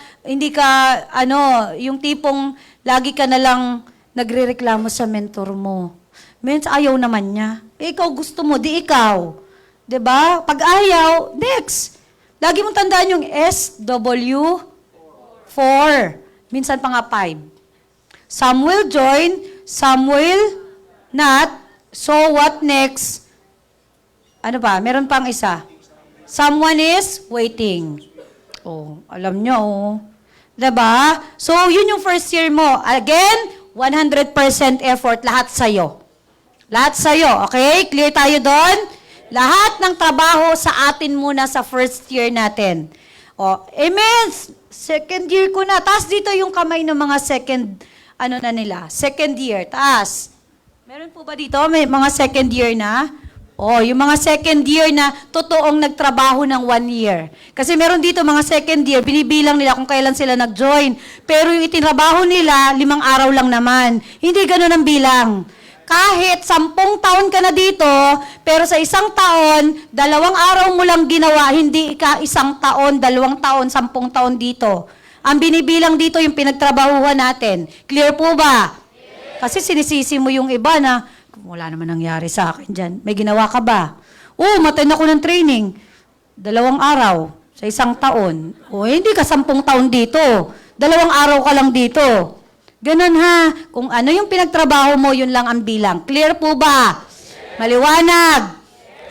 yung tipong lagi ka na lang nagrereklamo sa mentor mo. Means ayaw naman niya. Ikaw gusto mo, di ikaw. 'Di ba? Pag ayaw, next. Lagi mong tandaan yung SW4. Minsan pa nga 5. Some will join, some will not. So what next? Ano ba? Meron pang isa. Someone is waiting. Oh, alam nyo, oh. 'Di ba? So, yun yung first year mo. Again, 100% effort, lahat sa'yo. Lahat sa'yo, okay? Clear tayo doon? Lahat ng trabaho sa atin muna sa first year natin. O, immense! Second year ko na. Taas dito yung kamay ng mga second year. Taas. Meron po ba dito? May mga second year na? O, yung mga second year na totoong nagtrabaho ng 1 year. Kasi meron dito mga second year, binibilang nila kung kailan sila nag-join. Pero yung itinrabaho nila, 5 araw lang naman. Hindi ganun ang bilang. Kahit 10 taon ka na dito, pero sa 1 taon, 2 araw mo lang ginawa, hindi ka 1 taon, 2 taon, 10 taon dito. Ang binibilang dito yung pinagtrabahuhan natin. Clear po ba? Kasi sinisisi mo yung iba na, wala naman nangyari sa akin dyan. May ginawa ka ba? Matin ako ng training. 2 araw sa 1 taon. Hindi ka 10 taon dito. 2 araw ka lang dito. Ganun ha. Kung ano yung pinagtrabaho mo, yun lang ang bilang. Clear po ba? Maliwanag.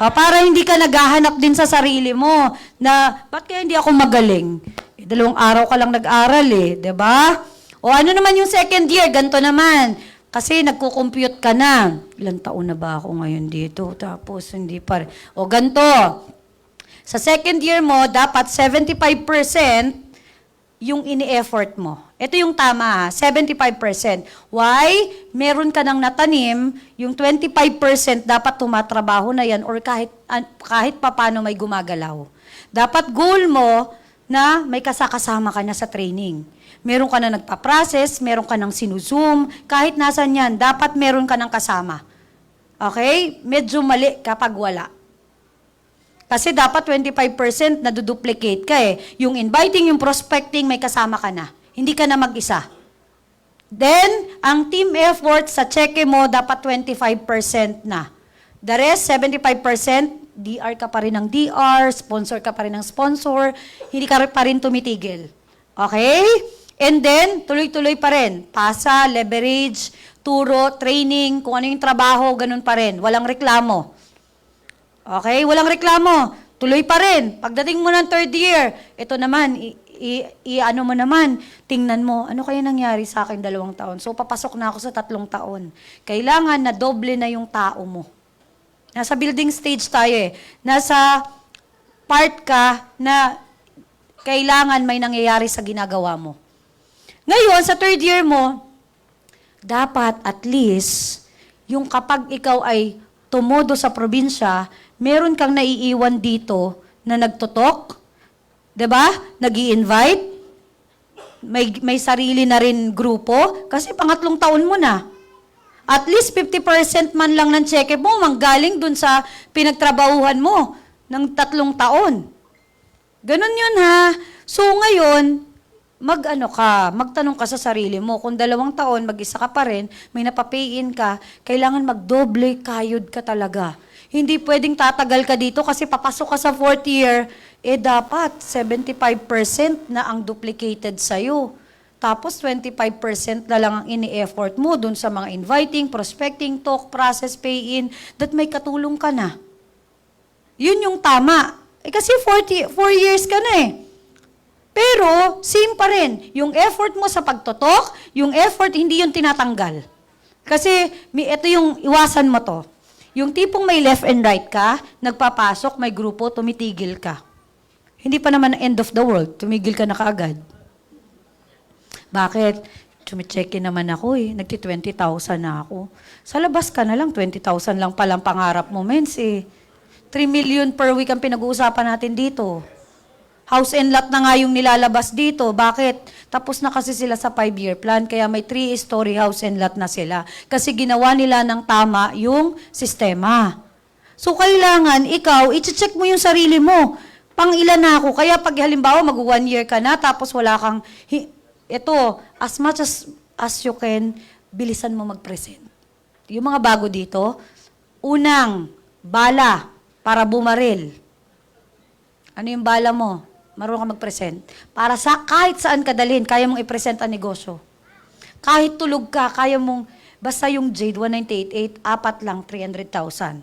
Para hindi ka naghahanap din sa sarili mo na, ba't kaya hindi ako magaling? 2 araw ka lang nag-aral diba? Ano naman yung second year? Ganito naman. Kasi nagko-compute ka na. Ilang taon na ba ako ngayon dito? Tapos hindi pa rin. Ganito. Sa second year mo, dapat 75% yung ini-effort mo. Ito yung tama, 75%. Why? Meron ka nang natanim, yung 25% dapat tumatrabaho na yan or kahit papano may gumagalaw. Dapat goal mo na may kasama ka na sa training. Meron ka na nagpa-process, meron ka nang sinuzoom, kahit nasan yan, dapat meron ka nang kasama. Okay? Medyo mali kapag wala. Kasi dapat 25% na duplicate ka eh. Yung inviting, yung prospecting, may kasama ka na. Hindi ka na mag-isa. Then, ang team effort sa cheque mo, dapat 25% na. The rest, 75%, DR ka pa rin ng DR, sponsor ka pa rin ng sponsor, hindi ka pa rin tumitigil. Okay? And then, tuloy-tuloy pa rin. Pasa, leverage, turo, training, kung ano yung trabaho, ganun pa rin. Walang reklamo. Okay? Walang reklamo. Tuloy pa rin. Pagdating mo ng third year, ito naman, ano mo naman, tingnan mo, ano kaya nangyari sa akin 2 taon? So, papasok na ako sa 3 taon. Kailangan na doble na yung tao mo. Nasa building stage tayo eh. Nasa part ka na kailangan may nangyayari sa ginagawa mo. Ngayon, sa third year mo, dapat at least, yung kapag ikaw ay tumodo sa probinsya, meron kang naiiwan dito na nagtutok, 'di ba? Nag-i-invite, may sarili na rin grupo, kasi pangatlong taon mo na. At least 50% man lang ng cheque mo manggaling dun sa pinagtrabahuhan mo ng 3 taon. Ganun yun ha. So ngayon, magtanong ka sa sarili mo, kung 2 taon, mag-isa ka pa rin, may napapay-in ka, kailangan magdoble kayod ka talaga. Hindi pwedeng tatagal ka dito kasi papasok ka sa 4th year, dapat 75% na ang duplicated sa'yo. Tapos 25% na lang ang ini-effort mo dun sa mga inviting, prospecting, talk, process, pay-in, that may katulong ka na. Yun yung tama. Kasi 4 years ka na eh. Pero, same pa rin. Yung effort mo sa pagtotok, yung effort, hindi yung tinatanggal. Kasi, ito yung iwasan mo to. Yung tipong may left and right ka, nagpapasok, may grupo, tumitigil ka. Hindi pa naman end of the world, tumigil ka na kaagad. Bakit? Tumicheck naman ako eh, nagti-20,000 na ako. Sa labas ka na lang, 20,000 lang palang pangarap mo, mens eh. 3 million per week ang pinag-uusapan natin dito. House and lot na nga yung nilalabas dito. Bakit? Tapos na kasi sila sa 5-year plan, kaya may 3-story house and lot na sila. Kasi ginawa nila ng tama yung sistema. So, kailangan ikaw, i-check mo yung sarili mo. Pang ilan na ako? Kaya pag halimbawa, mag-1 year ka na, tapos wala kang, as much as you can, bilisan mo mag-present. Yung mga bago dito, unang, bala, para bumaril. Ano yung bala mo? Marunong ka mag-present. Para sa kahit saan ka dalhin, kaya mong i-present ang negosyo. Kahit tulog ka, kaya mong, basta yung Jade 198.8, 4 lang, 300,000.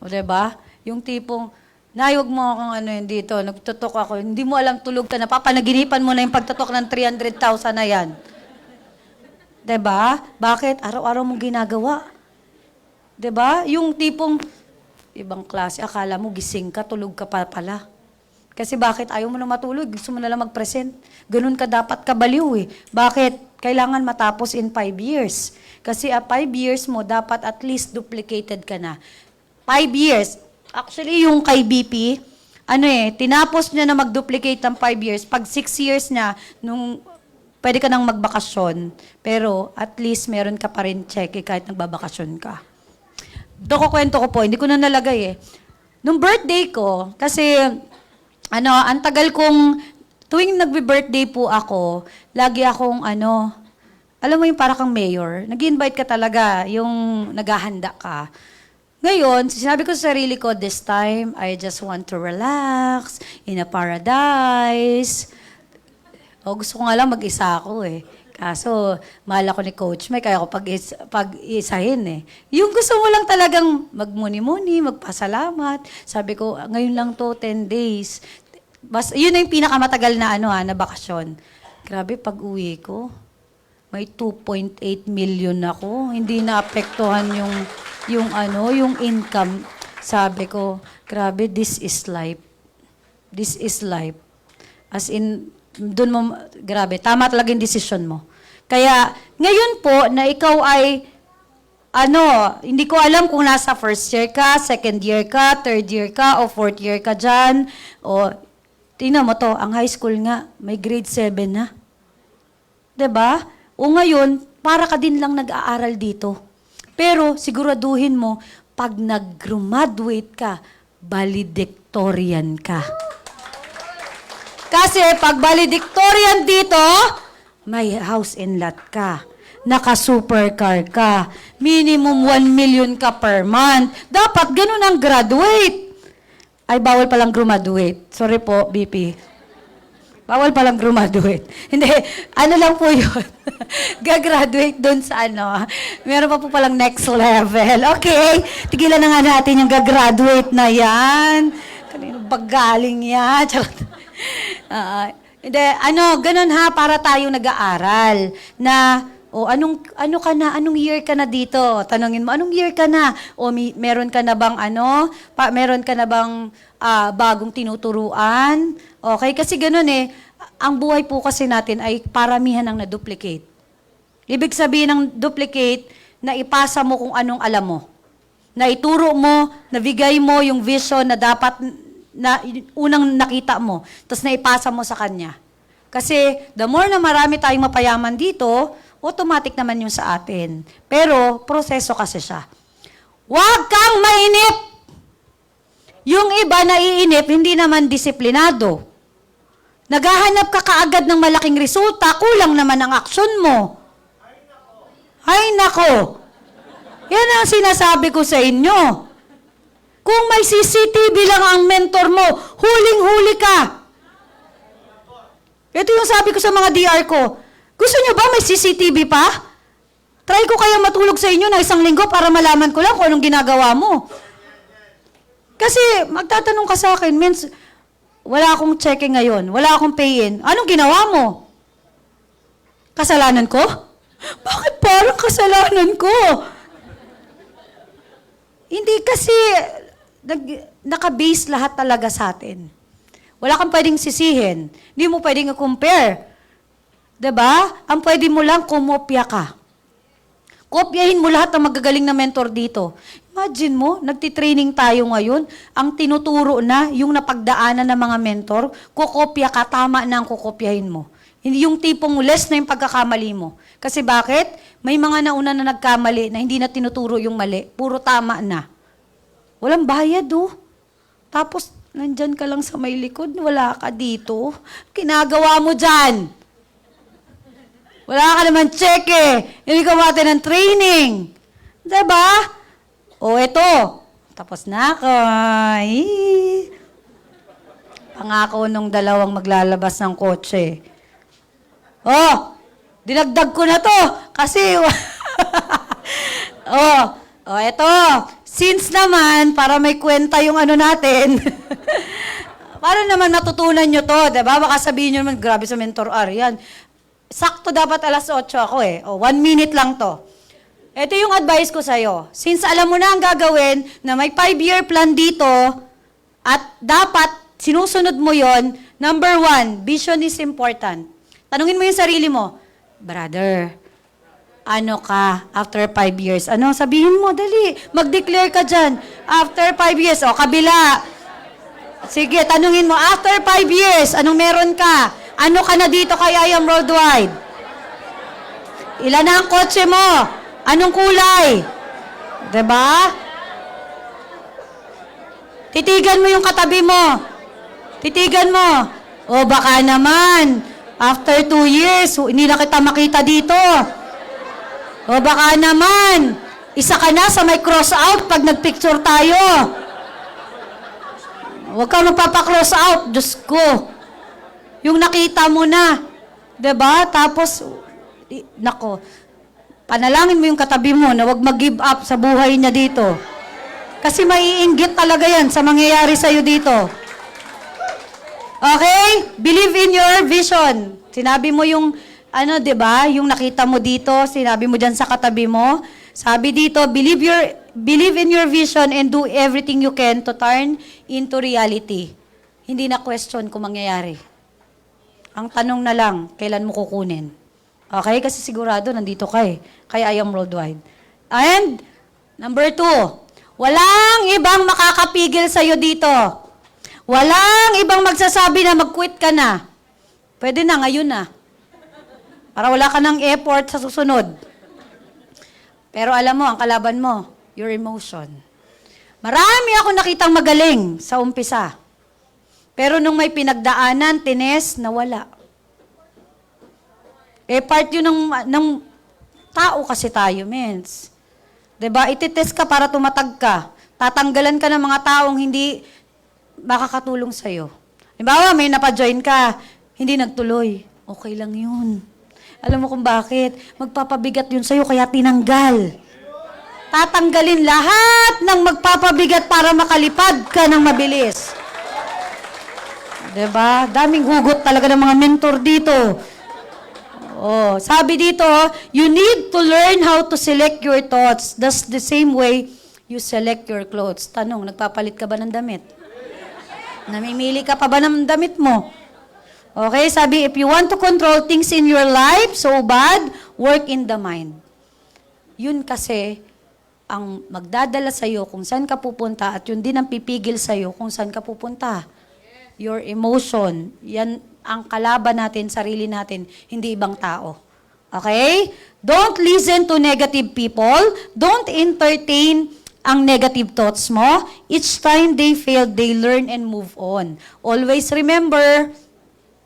O diba? Yung tipong, nayog mo akong dito, nagtutok ako, hindi mo alam tulog ka na, papanaginipan mo na yung pagtutok ng 300,000 na yan. Diba? Bakit? Araw-araw mong ginagawa. Diba? Yung tipong, ibang klase, akala mo gising ka, tulog ka pa pala. Kasi bakit? Ayaw mo na matulog, gusto mo na lang mag-present. Ganun ka dapat kabaliw eh. Bakit? Kailangan matapos in 5 years. Kasi 5 years mo, dapat at least duplicated ka na. 5 years. Actually, yung kay BP, tinapos niya na mag-duplicate ng 5 years. Pag 6 years na, pwede ka nang magbakasyon. Pero at least meron ka pa rin check kahit nagbabakasyon ka. Doon ko kwento ko po, hindi ko na nalagay eh. Nung birthday ko, kasi ang tagal kong, tuwing nagbe-birthday po ako, lagi akong alam mo yung para kang mayor, nag-invite ka talaga, yung naghahanda ka. Ngayon, sinabi ko sa sarili ko, this time, I just want to relax, in a paradise. Gusto ko nga lang mag-isa ako eh. Kaso, mahal ako ni Coach Mike, kaya ako pag-isahin eh. Yung gusto mo lang talagang magmuni-muni, magpasalamat. Sabi ko, ngayon lang to, 10 days. Yun na yung pinakamatagal na na bakasyon. Grabe, pag-uwi ko, may 2.8 million ako. Hindi naapektuhan yung income. Sabi ko, grabe, this is life. This is life. As in, Doon mo, grabe, tama talaga yung desisyon mo. Kaya, ngayon po, na ikaw ay, hindi ko alam kung nasa first year ka, second year ka, third year ka, o fourth year ka dyan, o, tingnan mo to, ang high school nga, may grade 7 na. 'Di ba? O ngayon, para ka din lang nag-aaral dito. Pero, siguraduhin mo, pag nag-graduate ka, valedictorian ka. Kasi pag valedictorian dito, may house and lot ka. Naka-supercar ka. Minimum 1 million ka per month. Dapat ganun ang graduate. Ay, bawal palang graduate. Sorry po, BP. Bawal palang graduate. Hindi, ano lang po yun. Gagraduate doon sa meron pa po palang next level. Okay, tigilan na nga natin yung gagraduate na yan. Kanino ba galing yan? Charot. Hindi, ganun ha, para tayong nag-aaral. Na, anong year ka na dito? Tanungin mo, anong year ka na? O meron ka na bang meron ka na bang bagong tinuturuan? Okay, kasi ganun ang buhay po kasi natin ay paramihan ng na-duplicate. Ibig sabihin ng duplicate, na ipasa mo kung anong alam mo. Na ituro mo, nabigay mo yung vision na dapat na unang nakita mo, tapos naipasa mo sa kanya. Kasi the more na marami tayong mapayaman dito, automatic naman yung sa atin. Pero, proseso kasi siya. Huwag kang mainip! Yung iba naiinip, hindi naman disiplinado. Naghahanap ka kaagad ng malaking resulta, kulang naman ang aksyon mo. Ay nako! Yan ang sinasabi ko sa inyo. Kung may CCTV lang ang mentor mo, huling-huli ka. Ito yung sabi ko sa mga DR ko. Gusto nyo ba may CCTV pa? Try ko kaya matulog sa inyo na 1 linggo para malaman ko lang kung anong ginagawa mo. Kasi magtatanong ka sa akin, wala akong checking ngayon, wala akong pay-in. Anong ginawa mo? Kasalanan ko? Bakit parang kasalanan ko? Hindi kasi naka-base lahat talaga sa atin. Wala kang pwedeng sisihin. Hindi mo pwedeng i-compare. 'Di ba? Ang pwede mo lang kumopya ka. Kopyahin mo lahat ng magagaling na mentor dito. Imagine mo, nagtitraining tayo ngayon, ang tinuturo na, yung napagdaanan ng mga mentor, kukopya ka, tama na ang kukopyahin mo. Hindi yung tipong less na yung pagkakamali mo. Kasi bakit? May mga nauna na nagkamali na hindi na tinuturo yung mali. Puro tama na. Walang bayad, Tapos, nandyan ka lang sa may likod, wala ka dito. Kinagawa mo dyan. Wala ka naman check Hindi ka mati ng training. Diba? O, eto. Tapos na ako. Pangako nung dalawang maglalabas ng kotse. Dinagdag ko na to. Kasi, eto. Since naman, para may kwenta yung natin, para naman natutunan nyo to, diba? Baka sabihin nyo naman, grabe sa Mentor R, yan. Sakto dapat 8:00 ako 1 minute lang to. Ito yung advice ko sa'yo. Since alam mo na ang gagawin, na may 5-year plan dito, at dapat sinusunod mo yon, number 1, vision is important. Tanungin mo yung sarili mo, brother, ano ka after 5 years? Ano? Sabihin mo, dali. Mag-declare ka dyan. After 5 years, kabila. Sige, tanungin mo, after 5 years, anong meron ka? Ano ka na dito kay I Am Worldwide? Ilan na ang kotse mo? Anong kulay? Diba? Titigan mo yung katabi mo. Titigan mo. O baka naman, after 2 years, hindi na kita makita dito. O baka naman, isa ka na sa may cross out pag nagpicture tayo. Huwag ka magpapa-cross out, Diyos ko. Yung nakita mo na, 'di ba? Tapos, nako, panalangin mo yung katabi mo na huwag mag-give up sa buhay niya dito. Kasi maiinggit talaga yan sa mangyayari sa'yo dito. Okay? Believe in your vision. Sinabi mo yung, 'di ba? Yung nakita mo dito, sinabi mo dyan sa katabi mo. Sabi dito, believe in your vision and do everything you can to turn into reality. Hindi na question kung mangyayari. Ang tanong na lang, kailan mo kukunin? Okay? Kasi sigurado, nandito ka eh. Kaya I am worldwide. And, number 2, walang ibang makakapigil sa'yo dito. Walang ibang magsasabi na mag-quit ka na. Pwede na, ngayon na. Para wala ka ng effort sa susunod. Pero alam mo, ang kalaban mo, your emotion. Marami ako nakitang magaling sa umpisa. Pero nung may pinagdaanan, tines, nawala. Part yun ng tao kasi tayo, mens. Diba? Ititest ka para tumatag ka. Tatanggalan ka ng mga taong hindi makakatulong sa'yo. Halimbawa, may napajoin ka, hindi nagtuloy. Okay lang yun. Alam mo kung bakit? Magpapabigat yun sa'yo, kaya tinanggal. Tatanggalin lahat ng magpapabigat para makalipad ka ng mabilis. Diba? Daming hugot talaga ng mga mentor dito. Oh, sabi dito, you need to learn how to select your thoughts. That's the same way you select your clothes. Tanong, nagpapalit ka ba ng damit? Namimili ka pa ba ng damit mo? Okay, sabi, if you want to control things in your life so bad, work in the mind. Yun kasi ang magdadala sa'yo kung saan ka pupunta at yun din ang pipigil sa'yo kung saan ka pupunta. Your emotion, yan ang kalaban natin, sarili natin, hindi ibang tao. Okay? Don't listen to negative people. Don't entertain ang negative thoughts mo. Each time they fail, they learn and move on. Always remember,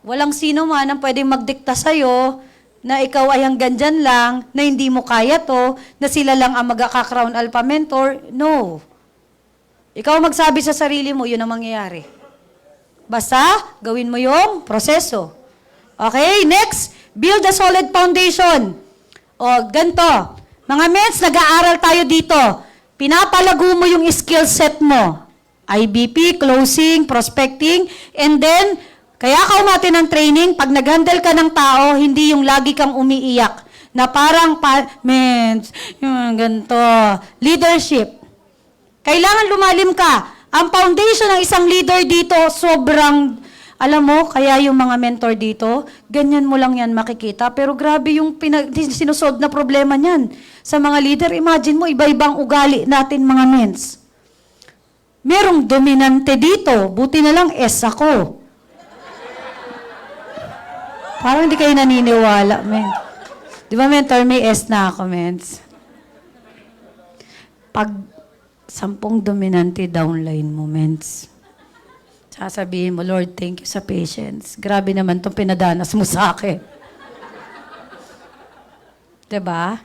walang sino man ang pwedeng magdikta sa'yo na ikaw ay hanggang dyan lang, na hindi mo kaya to, na sila lang ang magkaka-crown alpha mentor. No. Ikaw magsabi sa sarili mo, yun ang mangyayari. Basta, gawin mo yung proseso. Okay, next, build a solid foundation. O, ganito. Mga mens, nag-aaral tayo dito. Pinapalago mo yung skill set mo. IBP, closing, prospecting, and then, kaya ka umati ng training, pag nag-handle ka ng tao, hindi yung lagi kang umiiyak. Na parang, mens, yung ganito. Leadership. Kailangan lumalim ka. Ang foundation ng isang leader dito, sobrang, alam mo, kaya yung mga mentor dito, ganyan mo lang yan makikita. Pero grabe yung sinusolve na problema niyan. Sa mga leader, imagine mo, iba-ibang ugali natin mga mens. Merong dominante dito, buti na lang S ako. Parang hindi kayo naniniwala, men. Di ba, mentor, may S na ako, mens. Pag 10 dominante downline moments. Sasabihin mo, Lord, thank you sa patience. Grabe naman itong pinadanas mo sa akin. Diba?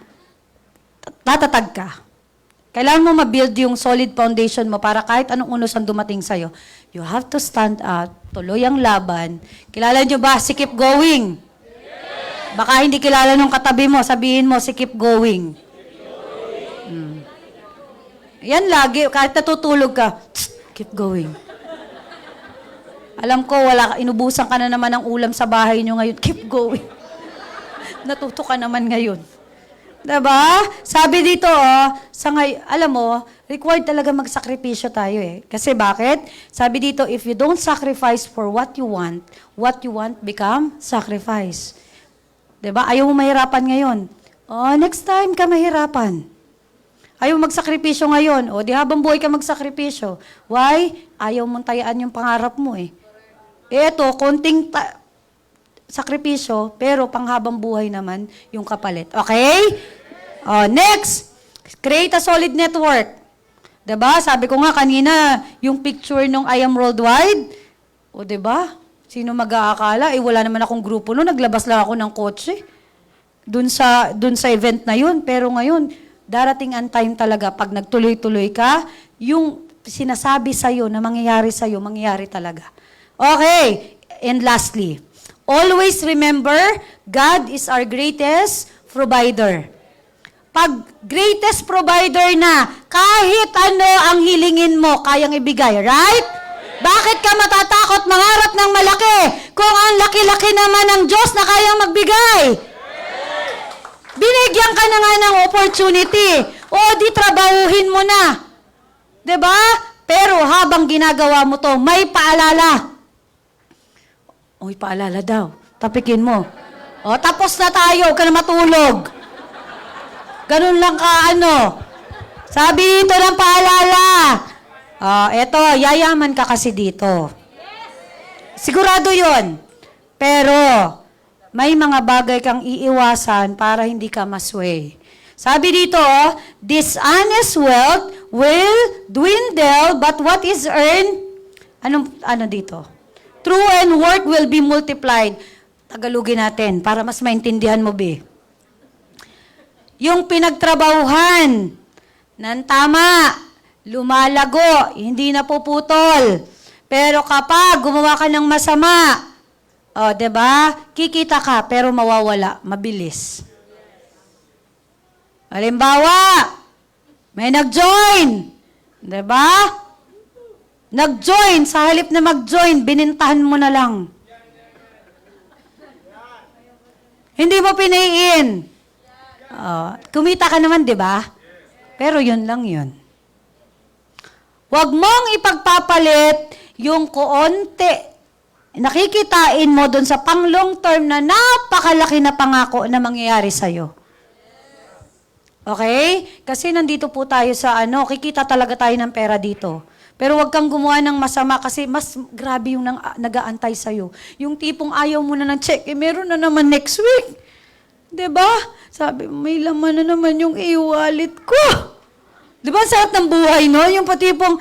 Tatatag ka. Kailangan mo ma-build yung solid foundation mo para kahit anong unos ang dumating sa'yo, you have to stand up, tuloy ang laban. Kilala nyo ba si Keep Going? Baka hindi kilala nung katabi mo, sabihin mo si Keep Going. Yan lagi, kahit natutulog ka, keep going. Alam ko, inubusan ka na naman ng ulam sa bahay nyo ngayon, keep going. Natuto ka naman ngayon. Diba? Sabi dito, alam mo, required talaga magsakripisyo tayo eh. Kasi bakit? Sabi dito, if you don't sacrifice for what you want become sacrifice. Diba? Ayaw mo mahirapan ngayon. Next time ka mahirapan. Ayaw magsakripisyo ngayon. O, di habang buhay ka magsakripisyo. Why? Ayaw mong tayaan yung pangarap mo eh. Eto, konting sakripisyo, pero panghabang buhay naman yung kapalit. Okay? Next, create a solid network. Diba? Sabi ko nga kanina, yung picture nung I Am Worldwide, o diba? Sino mag-aakala? Wala naman akong grupo noon. Naglabas lang ako ng kotse. Dun sa event na yun. Pero ngayon, darating ang time talaga, pag nagtuloy-tuloy ka, yung sinasabi sa'yo na mangyayari sa'yo, mangyayari talaga. Okay, and lastly, always remember, God is our greatest provider. Pag greatest provider na, kahit ano ang hilingin mo, kayang ibigay, right? Bakit ka matatakot mangarap ng malaki kung ang laki-laki naman ng Diyos na kayang magbigay? Binigyan ka na nga ng opportunity. O di trabahuhin mo na. 'Di ba? Pero habang ginagawa mo to, may paalala. Oy, paalala daw. Tapikin mo. O, tapos na tayo. Huwag ka na matulog. Ganun lang ka, ano. Sabi ito ng paalala. Eto, yayaman ka kasi dito. Sigurado yon. Pero, may mga bagay kang iiwasan para hindi ka masway. Sabi dito, dishonest wealth will dwindle, but what is earned, ano dito? True and work will be multiplied. Tagalogin natin para mas maintindihan mo, be. Yung pinagtrabahuhan ng tama, lumalago, hindi na puputol. Pero kapag gumawa ka ng masama, 'di ba? Kikita ka pero mawawala, mabilis. Halimbawa, may nag-join, 'di ba? Nag-join, sa halip na mag-join, binintahan mo na lang. Hindi mo pinayin. Kumita ka naman, 'di ba? Pero yun lang yun. Huwag mong ipagpapalit yung kuonti nakikitain mo doon sa pang long term na napakalaki na pangako na mangyayari sa'yo. Okay? Kasi nandito po tayo sa kikita talaga tayo ng pera dito. Pero huwag kang gumawa ng masama kasi mas grabe yung nag-aantay sa'yo. Yung tipong ayaw mo na ng check, meron na naman next week. 'Di ba? Sabi, may laman na naman yung e-wallet ko. 'Di ba, sarap ng buhay, no? Yung patipong,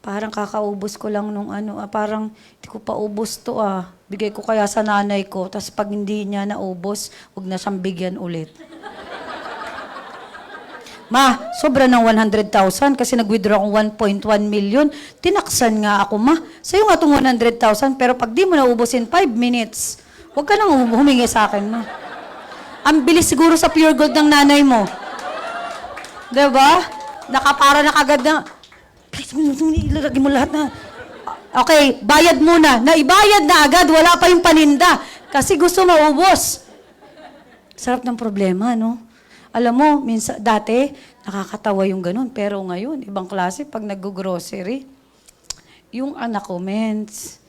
parang kakaubos ko lang nung parang hindi ko pa ubos to Bigay ko kaya sa nanay ko, tapos pag hindi niya naubos, huwag na siyang bigyan ulit. Ma, sobra ng 100,000 kasi nag-withdraw akong 1.1 million. Tinaksan nga ako, ma. Sa'yo nga itong 100,000, pero pag di mo naubos in 5 minutes, huwag ka nang humingi sa akin, ma. Ang bilis siguro sa pure gold ng nanay mo. Diba? Nakapara na kagad na, please, ilagay mo lahat na. Okay, bayad muna. Naibayad na agad, wala pa yung paninda. Kasi gusto maubos. Sarap ng problema, no? Alam mo, minsan, dati, nakakatawa yung ganun. Pero ngayon, ibang klase, pag nag-grocery, yung anak ko, mens,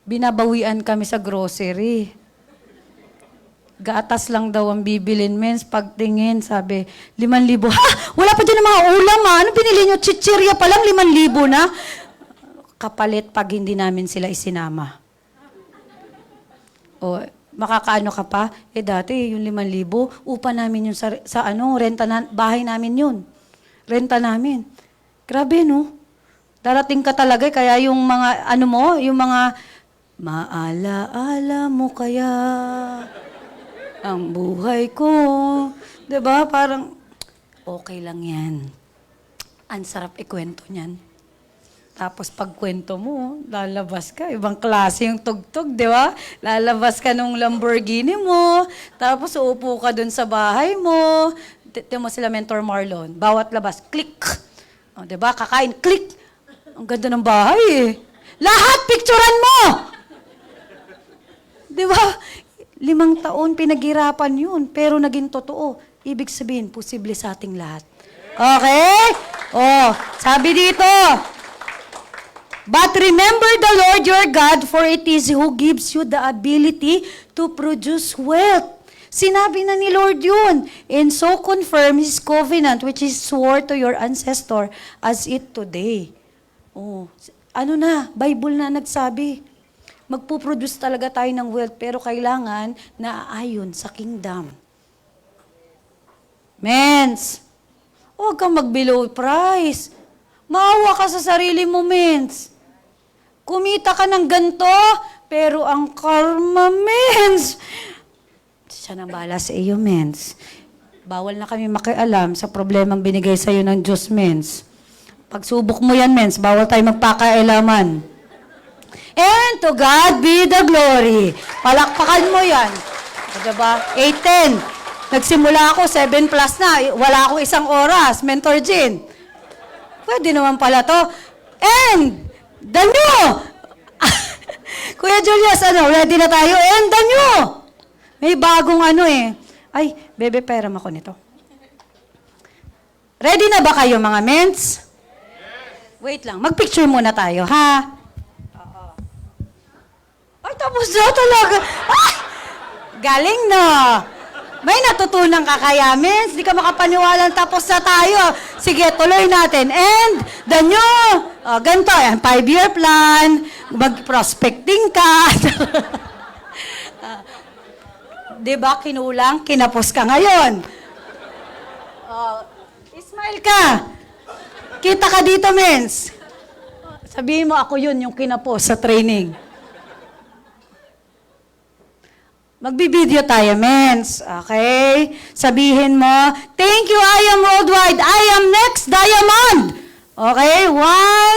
binabawian kami sa grocery. Gatas lang daw ang bibilin, mens. Pagtingin, sabi, 5,000. Ha! Wala pa dyan ang mga ulam, ha? Ano binili nyo? Chichirya pa lang, 5,000 na. Kapalit pag hindi namin sila isinama. O, makakaano ka pa? Dati, yung 5,000, upa namin yun sa renta bahay namin yun. Renta namin. Grabe, no? Darating ka talaga, kaya yung mga, yung mga, maala-ala mo kaya ang buhay ko. 'Di ba? Parang, okay lang yan. Ang sarap ikwento niyan. Tapos pag kwento mo, lalabas ka. Ibang klase yung tugtog, di ba? Lalabas ka nung Lamborghini mo. Tapos uupo ka dun sa bahay mo. Tignan mo sila Mentor Marlon. Bawat labas, click. O, di ba? Kakain, click. Ang ganda ng bahay eh. Lahat picturean mo! Di ba? 5 taon pinaghirapan yun, pero naging totoo. Ibig sabihin, posible sa ating lahat. Okay? Sabi dito, but remember the Lord your God, for it is who gives you the ability to produce wealth. Sinabi na ni Lord yun. And so confirm His covenant, which is swore to your ancestor, as it today. Bible na nagsabi. Magpuproduce talaga tayo ng wealth, pero kailangan naaayon sa kingdom. Mens, huwag kang mag-below price. Maawa ka sa sarili mo, mens. Kumita ka ng ganito, pero ang karma, mens. Siya nang bahala sa iyo, mens. Bawal na kami makialam sa problemang binigay sa iyo ng Diyos, mens. Pagsubok mo yan, mens, bawal tayo magpakailaman. And to God be the glory. Palakpakan mo yan. Diba? 8:10. Nagsimula ako, 7 plus na. Wala ako 1 oras. Mentor Jean. Pwede naman pala to. And the new. Kuya Julius, ready na tayo? And the new. May bagong Ay, bebe, peram ako nito. Ready na ba kayo, mga mens? Wait lang. Mag-picture muna tayo, ha? Ay, tapos na talaga. Ah! Galing no. May natutunan ka kaya, Mins. Hindi ka makapaniwalang tapos na tayo. Sige, tuloy natin. And the new, ganito, yan, 5-year plan, mag-prospecting ka. Diba, kinulang, kinapos ka ngayon. Smile ka. Kita ka dito, Mins. Sabihin mo, ako yun, yung kinapos sa training. Magbibideo tayo, Mens. Okay? Sabihin mo, thank you, I am worldwide. I am next diamond. Okay? 1,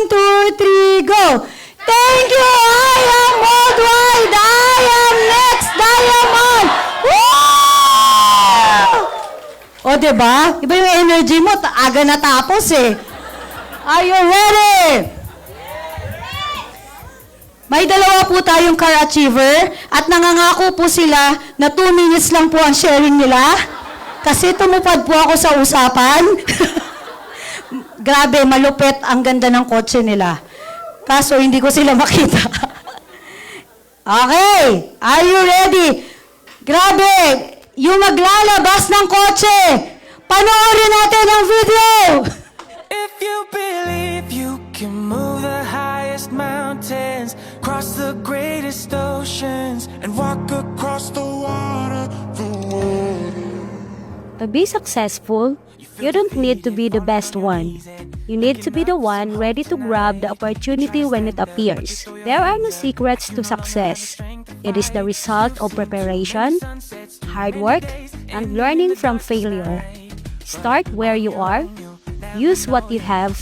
2, 3, go. Thank you, I am worldwide. I am next diamond. Woo! O, diba? Iba yung energy mo. Aga natapos eh. Are you ready? May dalawa po tayong car achiever at nangangako po sila na 2 minutes lang po ang sharing nila. Kasi tumupad po ako sa usapan. Grabe, malupit ang ganda ng kotse nila. Kaso hindi ko sila makita. Okay, are you ready? Grabe, yung maglalabas ng kotse. Panoorin natin ang video. If you believe you can move the highest mountains, cross the greatest oceans, and walk across the water. To be successful, you don't need to be the best one. You need to be the one ready to grab the opportunity when it appears. There are no secrets to success. It is the result of preparation, hard work, and learning from failure. Start where you are, use what you have,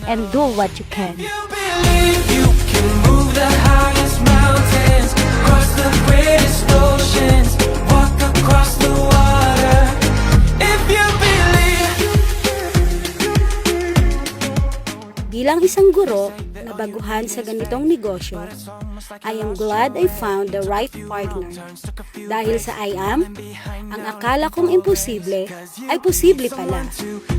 and do what you can. You believe you can move the highest mountains, cross the greatest oceans, walk across the water. If you believe. Bilang isang guro na baguhan sa ganitong negosyo, I am glad I found the right partner. Dahil sa I am, ang akala kong imposible ay posible pala.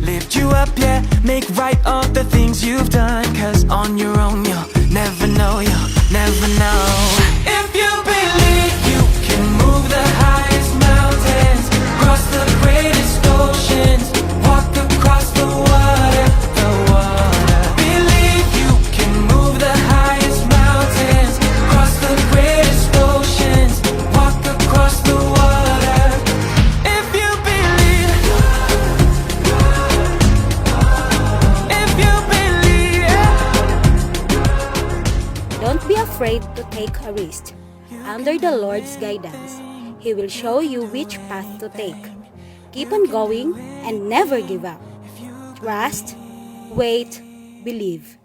Lift you up, yeah, make right all the things you've done. Cause on your own you'll never know, If you believe you can move the highest mountains, cross the greatest oceans, walk across the water. Believe you can move the highest mountains, cross the greatest oceans, walk across the water. If you believe. If you believe, Don't be afraid to take a risk. Under the Lord's guidance, He will show you which path to take. Keep on going and never give up. Trust, wait, believe.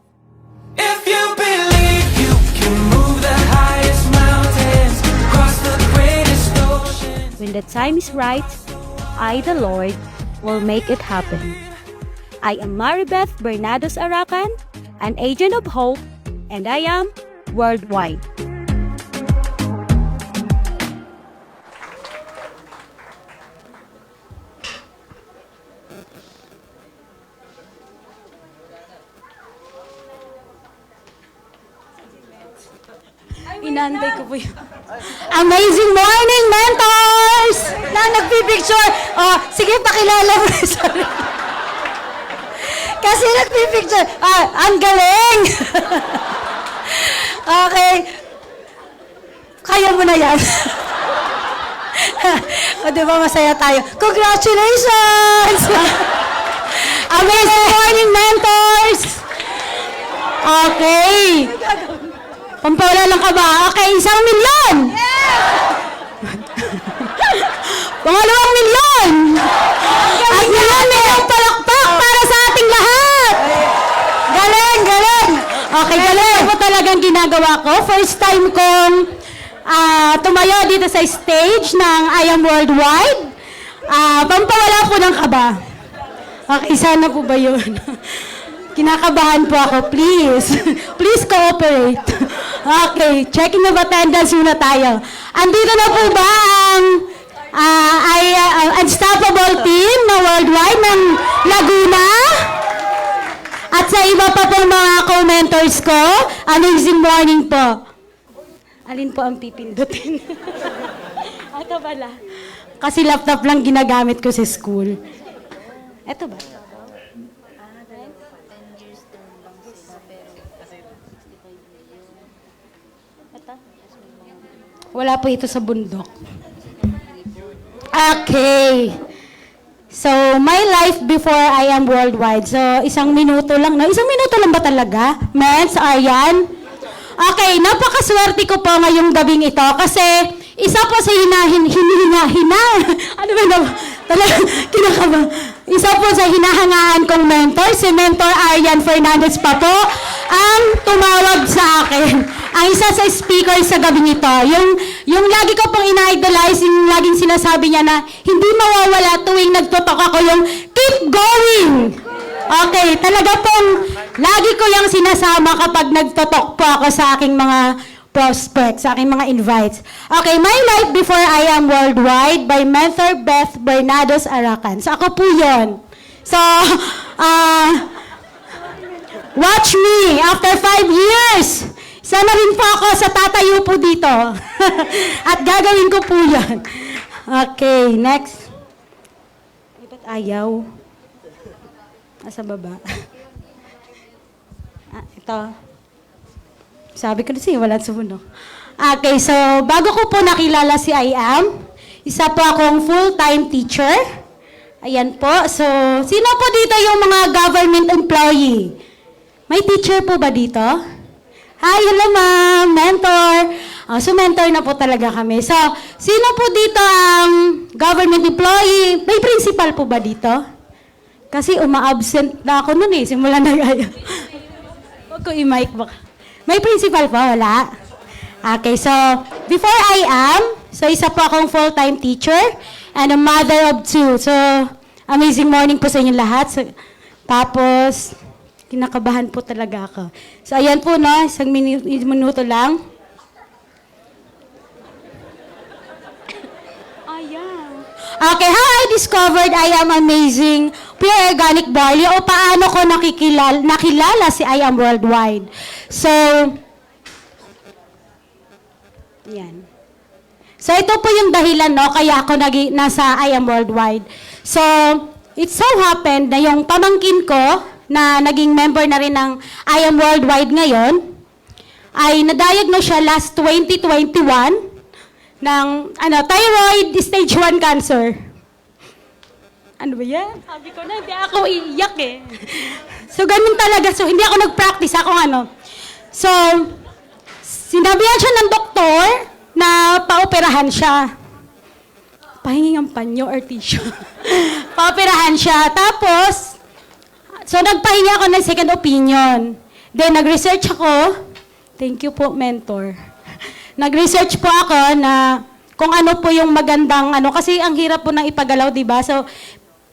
if you believe you can move the highest mountains, cross the greatest oceans. When the time is right, I, the Lord, will make it happen. I am Maribeth Bernados Aracan, an agent of hope, and I am worldwide. Inantay ko po yun. Amazing morning, mentors! Na nagpipicture. Oh, sige, pakilala mo. Sorry. Kasi nagpipicture. Ang galing! Okay. Kaya mo na yan. O, diba masaya tayo? Congratulations! Amazing morning, mentors! Okay. Pampawala lang ka ba? Okay, 1 milyon! Pangalawang milyon! At 1 milyong palakpak para sa ating lahat! Galing, galing! Okay, galing po talagang ginagawa ko. First time kong tumayo dito sa stage ng I Am Worldwide. Pampawala po ng kaba. Okay, sana po ba yun? Kinakabahan po ako, please. Please cooperate. Okay, checking of attendance muna tayo. Andito na po ba ang unstoppable team na worldwide ng Laguna? At sa iba pa pong mga co-mentors ko, amazing morning po. Alin po ang pipindutin? Ito pala. Kasi laptop lang ginagamit ko sa school. Ito ba? Ito? Wala po ito sa bundok. Okay. So, my life before I am worldwide. So, 1 minuto lang. No? 1 minuto lang ba talaga? Mens, Aryan? Okay, napakaswerte ko po ngayong gabing ito kasi isa po sa ano ba na? Talaga, kinakaba. Isa po sa hinahangaan kong mentor, si Mentor Aryan Fernandez pa po, ang tumawag sa akin. Ang isa sa speaker sa gabing ito. Yung lagi ko pong ina-idolize, yung laging sinasabi niya na hindi mawawala tuwing nagtutok ako yung keep going! Okay, talaga pong lagi ko yung sinasama kapag nagtotok po ako sa aking mga prospects, sa aking mga invites. Okay, My Life Before I Am Worldwide by Mentor Beth Bernados Aracan. So ako po yun. So, watch me after 5 years. Sana rin po ako sa tatayo po dito. At gagawin ko po yun. Okay, next. Ay, ba't ayaw? Nasa baba. Ito. Sabi ko na siya, wala sa mundo. Okay, so bago ko po nakilala si IAM, isa po akong full-time teacher. Ayan po. So, sino po dito yung mga government employee? May teacher po ba dito? Hi, hello ma'am, mentor. So, mentor na po talaga kami. So, sino po dito ang government employee? May principal po ba dito? Kasi uma-absent na ako nun simula na kayo. Huwag ko i-mic baka. May principal pa, wala? Okay, so, before I am, so isa po akong full-time teacher and a mother of 2. So, amazing morning po sa inyo lahat. So, tapos, kinakabahan po talaga ako. So, ayan po, no, 1 minuto lang. Okay, how I discovered I Am Amazing Pure Organic Barley o paano ko nakilala si I Am Worldwide. So, yan. So, ito po yung dahilan, no, kaya ako nasa I Am Worldwide. So, it so happened na yung pamangkin ko, na naging member na rin ng I Am Worldwide ngayon, ay na-diagnose siya last 2021 ng thyroid stage 1 cancer. Ano ba yan? Sabi ko na, hindi ako iiyak So, ganun talaga. So, hindi ako nag-practice. So, sinabihan siya ng doktor na paoperahan siya. Pahinging ang panyo or tissue. Paoperahan siya. Tapos, so, nagpahingi ako ng second opinion. Then, nag-research ako. Thank you po, mentor. Nag-research po ako na kung ano po yung magandang kasi ang hirap po nang ipagalaw, di ba? So,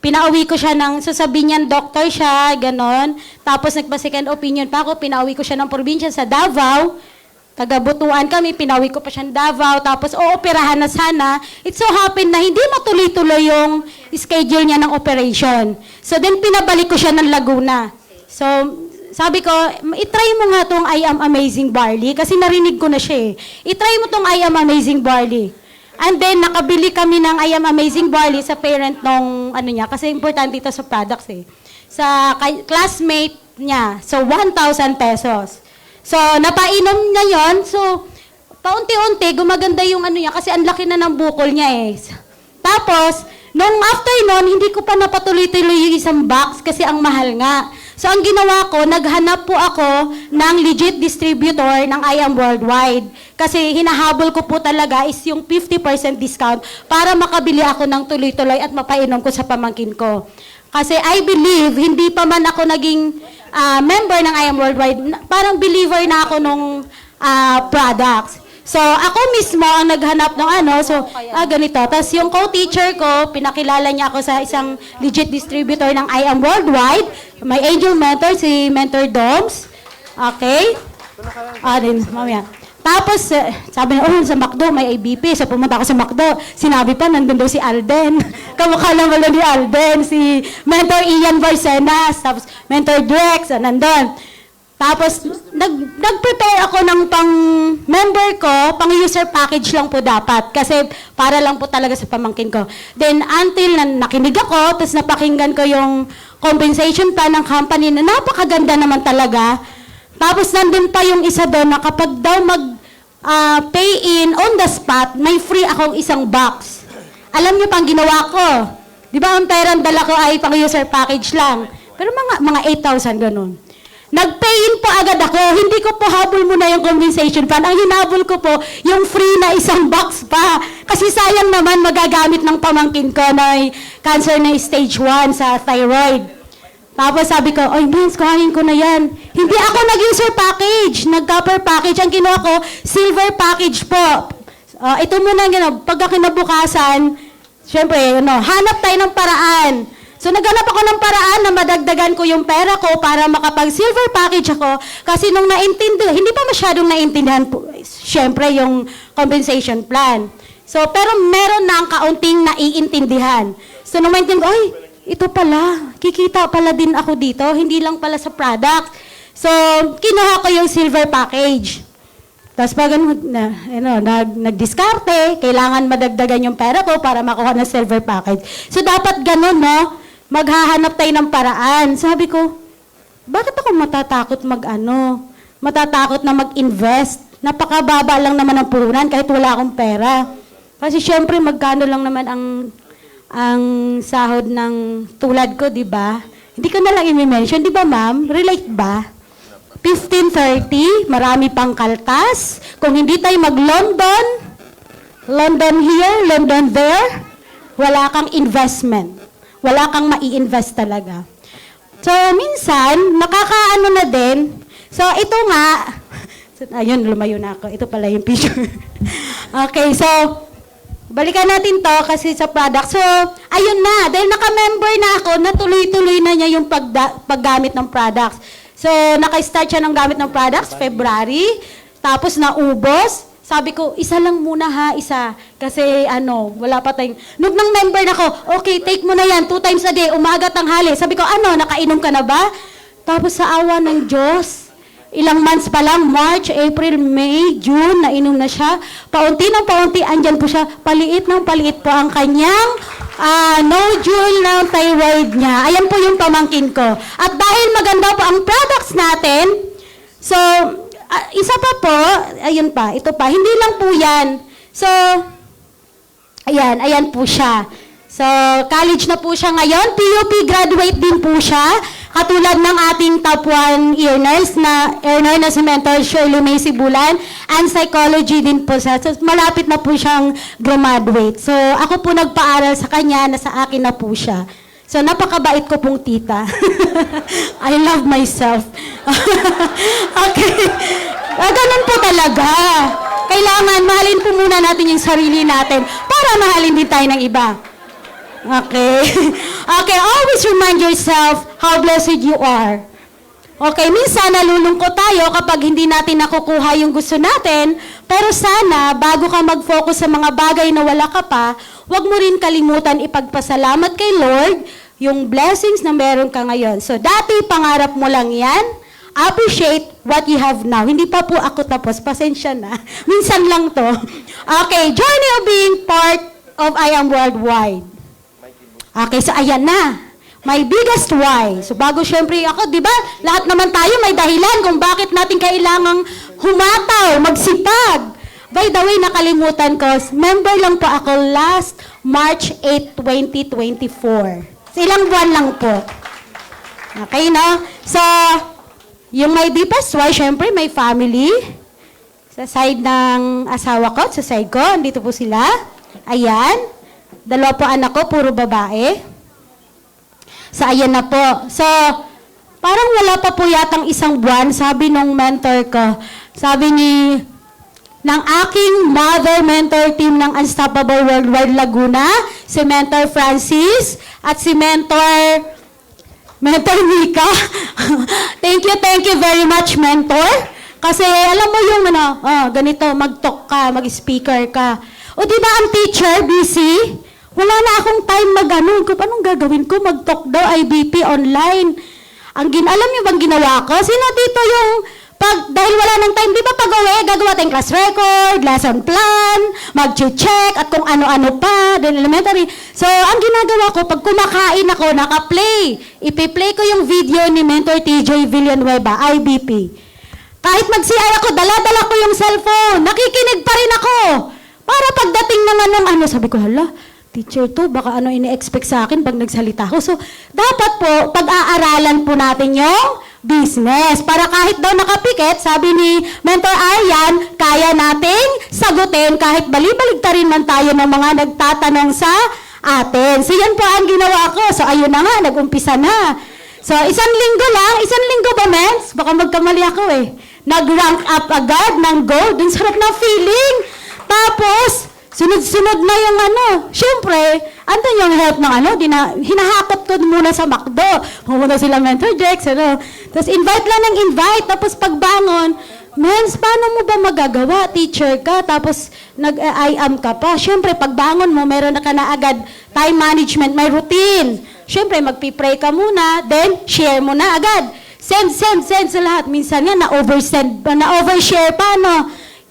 pinauwi ko siya sasabihin niyan, doctor siya, ganon. Tapos nagpa-second opinion pa ako, pinauwi ko siya ng probinsya sa Davao. Taga-Butuan kami, pinauwi ko pa siya ng Davao. Tapos, ooperahan na sana. It so happened na hindi matuloy-tuloy yung schedule niya ng operation. So, then pinabalik ko siya ng Laguna. So, sabi ko, itry mo nga tong I Am Amazing Barley kasi narinig ko na siya Itry mo tong I Am Amazing Barley. And then, nakabili kami ng I Am Amazing Barley sa parent nung niya kasi importante ito sa products Sa classmate niya. So, 1,000 pesos. So, napainom niya yon. So, paunti-unti, gumaganda yung niya kasi ang laki na ng bukol niya Tapos, nung after nun, hindi ko pa napatuloy-tuloy yung isang box kasi ang mahal nga. So, ang ginawa ko, naghanap po ako ng legit distributor ng I Am Worldwide. Kasi hinahabol ko po talaga is yung 50% discount para makabili ako ng tuloy-tuloy at mapainom ko sa pamangkin ko. Kasi I believe, hindi pa man ako naging member ng I Am Worldwide, parang believer na ako nung products. So, ako mismo ang naghanap ng So, ganito. Tapos yung co-teacher ko, pinakilala niya ako sa isang legit distributor ng I Am Worldwide. May angel mentor, si Mentor Doms. Okay? Din, mamaya. Tapos, sabi niya, sa McDo, may ABP. So, pumunta ako sa McDo. Sinabi pa, nandun daw si Alden. Kamukha lang wala ni Alden. Si Mentor Ian Barcenas. Tapos, Mentor Drex, nandun. Tapos, nag-prepare ako ng pang-member ko, pang-user package lang po dapat. Kasi para lang po talaga sa pamangkin ko. Then, until nakinig ako, tapos napakinggan ko yung compensation plan ng company na napakaganda naman talaga. Tapos, nandun pa yung isa doon na kapag daw pay in on the spot, may free akong isang box. Alam niyo pang ginawa ko. Di ba ang perang dala ko ay pang-user package lang. Pero mga 8,000 ganun. Nag-pay in po agad ako. Hindi ko po habol muna yung compensation plan. Ang hinabol ko po, yung free na isang box pa. Kasi sayang naman magagamit ng pamangkin ko na may cancer na stage 1 sa thyroid. Tapos sabi ko, oy Vince, kuhanin ko na yan. Hindi ako nag-user package, nag-copper package. Ang kinuha ko, silver package po. Ito muna ang pagka kinabukasan, syempre, hanap tayo ng paraan. So, naghanap ako ng paraan na madagdagan ko yung pera ko para makapag-silver package ako. Kasi nung hindi pa masyadong naintindihan po, syempre, yung compensation plan. So, pero meron na ang kaunting naiintindihan. So, nung maintindihan ko, ay, ito pala, kikita pala din ako dito, hindi lang pala sa product. So, kinuha ko yung silver package. Tapos pag nagdiskarte, kailangan madagdagan yung pera ko para makuha ng silver package. So, dapat ganun, no? Maghahanap tayo ng paraan. Sabi ko, bakit ako matatakot matatakot na mag-invest? Napakababa lang naman ang puhunan kahit wala akong pera. Kasi syempre, magkano lang naman ang sahod ng tulad ko, di ba? Hindi ko na lang i-mention, di ba ma'am? Relate ba? 15:30, marami pang kaltas. Kung hindi tayo mag-London, London here, London there, wala kang investment. Wala kang mai-invest talaga. So, minsan, nakakaano na din. So, ito nga, ayun, lumayo na ako. Ito pala yung picture. Okay, so, balikan natin to kasi sa product. So, ayun na. Dahil naka-member na ako, natuloy-tuloy na niya yung paggamit ng products. So, naka-start siya ng gamit ng products, February. Tapos, naubos. Sabi ko, isa lang muna ha, isa. Kasi wala pa tayong... Nung member na ko, okay, take mo na yan, 2 times a day, umaga, tanghali. Sabi ko, nakainom ka na ba? Tapos sa awa ng Diyos, ilang months pa lang, March, April, May, June, nainom na siya. Paunti ng paunti, andyan po siya. Paliit ng paliit po ang kanyang nodule ng thyroid niya. Ayan po yung pamangkin ko. At dahil maganda po ang products natin, so, isa pa po, ayun pa, ito pa, hindi lang po yan. So, ayan po siya. So, college na po siya ngayon. PUP graduate din po siya. Katulad ng ating top 1 earners na si Mentor Shirley May Sibulan. And psychology din po siya. So, malapit na po siyang graduate. So, ako po nagpaaral sa kanya, nasa akin na po siya. So, napakabait ko pong tita. I love myself. Okay. Ganun po talaga. Kailangan mahalin po muna natin yung sarili natin para mahalin din tayo ng iba. Okay. Okay, always remind yourself how blessed you are. Okay, minsan nalulungkot tayo kapag hindi natin nakukuha yung gusto natin, pero sana, bago ka mag-focus sa mga bagay na wala ka pa, huwag mo rin kalimutan ipagpasalamat kay Lord yung blessings na meron ka ngayon. So, dati pangarap mo lang yan, appreciate what you have now. Hindi pa po ako tapos, pasensya na. Minsan lang to. Okay, journey of being part of I Am Worldwide. Okay, so ayan na. My biggest why. So bago syempre ako, di ba, lahat naman tayo may dahilan kung bakit natin kailangang humataw, magsipag. By the way, nakalimutan ko, member lang po ako last March 8, 2024. So, ilang buwan lang po. Okay, no? So, yung my deepest why, syempre, may family. Sa side ng asawa ko, sa side ko, andito po sila. Ayan. 2 po anak ko, puro babae. So, ayan na po. So, parang wala pa po yatang 1 buwan, sabi nung mentor ko, sabi ng aking mother mentor team ng Unstoppable Worldwide Laguna, si Mentor Francis, at si Mentor Mika. Thank you very much, Mentor. Kasi alam mo yung ganito, mag-talk ka, mag-speaker ka. O di ba ang teacher, busy? Wala na akong time anong gagawin ko? Mag-talk daw, IBP, online. Alam niyo bang ginawa ko? Sino dito yung dahil wala ng time, di ba pag-uwi, gagawa tayong class record, lesson plan, mag-check, at kung ano-ano pa, then elementary. So, ang ginagawa ko, pag kumakain ako, naka-play. Ipi-play ko yung video ni Mentor TJ Villanueva, IBP. Kahit mag-CR ako, dala-dala ko yung cellphone, nakikinig pa rin ako. Para pagdating naman ng sabi ko, hala, teacher to, baka ini-expect sa akin pag nagsalita ako. So, dapat po, pag-aaralan po natin yung business. Para kahit daw nakapikit, sabi ni Mentor Aryan, kaya nating sagutin kahit balibaligtarin man tayo ng mga nagtatanong sa atin. So, yan po ang ginawa ko. So, ayun na nga, nag-umpisa na. So, isang linggo ba, mens? Baka magkamali ako eh. Nag-rank up agad ng gold. Ang sarap ng feeling. Tapos, sunod-sunod na yung Siyempre, andun yung help ng hinahakot ko muna sa McDo. Pumunta sila Mentor Jex, Tapos invite lang ng invite. Tapos pagbangon, mens, paano mo ba magagawa? Teacher ka, tapos nag-IAM ka pa. Siyempre, pagbangon mo, meron na ka na agad time management, may routine. Siyempre, magpipray ka muna, then share mo na agad. Send sa lahat. Minsan nga, na-overshare pa,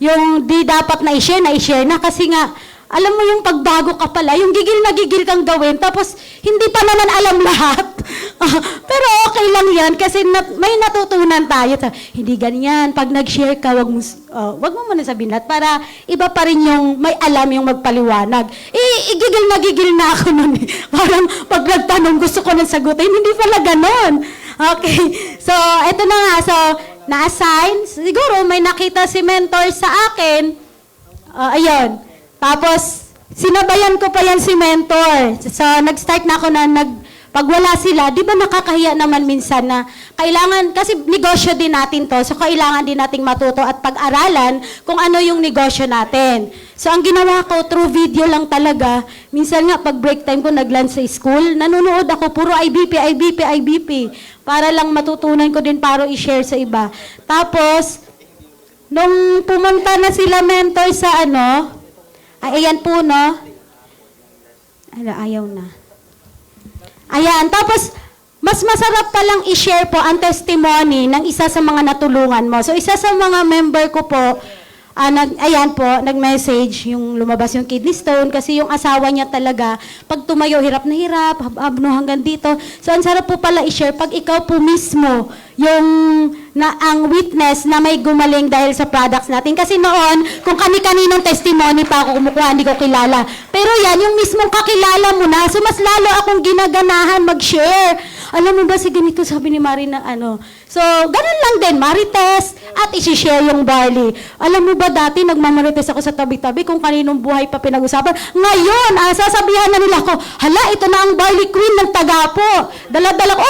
Yung di dapat na-share na kasi nga, alam mo yung pagbago ka pala, yung gigil na gigil kang gawin, tapos hindi pa naman alam lahat. Pero okay lang yan kasi may natutunan tayo. Hindi ganyan. Pag nag-share ka, wag mo muna sabihin lahat para iba pa rin yung may alam yung magpaliwanag. Igigil na gigil na ako nun. Parang pag nagtanong, gusto ko nang sagutin. Hindi pala ganon. Okay. So, eto na nga. So, na-assign. Siguro may nakita si mentor sa akin. Ayun. Tapos, sinabayan ko pa yan si mentor. So, nag-start na ako pag wala sila, di ba nakakahiya naman minsan na kailangan, kasi negosyo din natin to, so kailangan din nating matuto at pag-aralan kung ano yung negosyo natin. So, ang ginawa ko, through video lang talaga, minsan nga, pag break time ko, nag-lunch sa school, nanonood ako, puro IBP, para lang matutunan ko din para i-share sa iba. Tapos, nung pumunta na sila mentor sa ayan po, ayaw na. Ayan, tapos, mas masarap palang i-share po ang testimony ng isa sa mga natulungan mo. So, isa sa mga member ko po, nag-message, yung lumabas yung kidney stone, kasi yung asawa niya talaga, pag tumayo, hirap na hirap, hanggang dito. So, ang sarap po pala i-share, pag ikaw po mismo, ang witness na may gumaling dahil sa products natin. Kasi noon, kung kani-kaninong testimony pa ako kumukuha, hindi ko kilala. Pero yan, yung mismong kakilala mo na, so mas lalo akong ginaganahan mag-share. Alam mo ba si ganito, sabi ni Mari na So, ganun lang din, marites, at isi-share yung barley. Alam mo ba dati, nagmamarites ako sa tabi-tabi kung kaninong buhay pa pinag-usapan. Ngayon, sasabihan na nila ako, hala, ito na ang barley queen ng Tagapo. Dala-dala ko,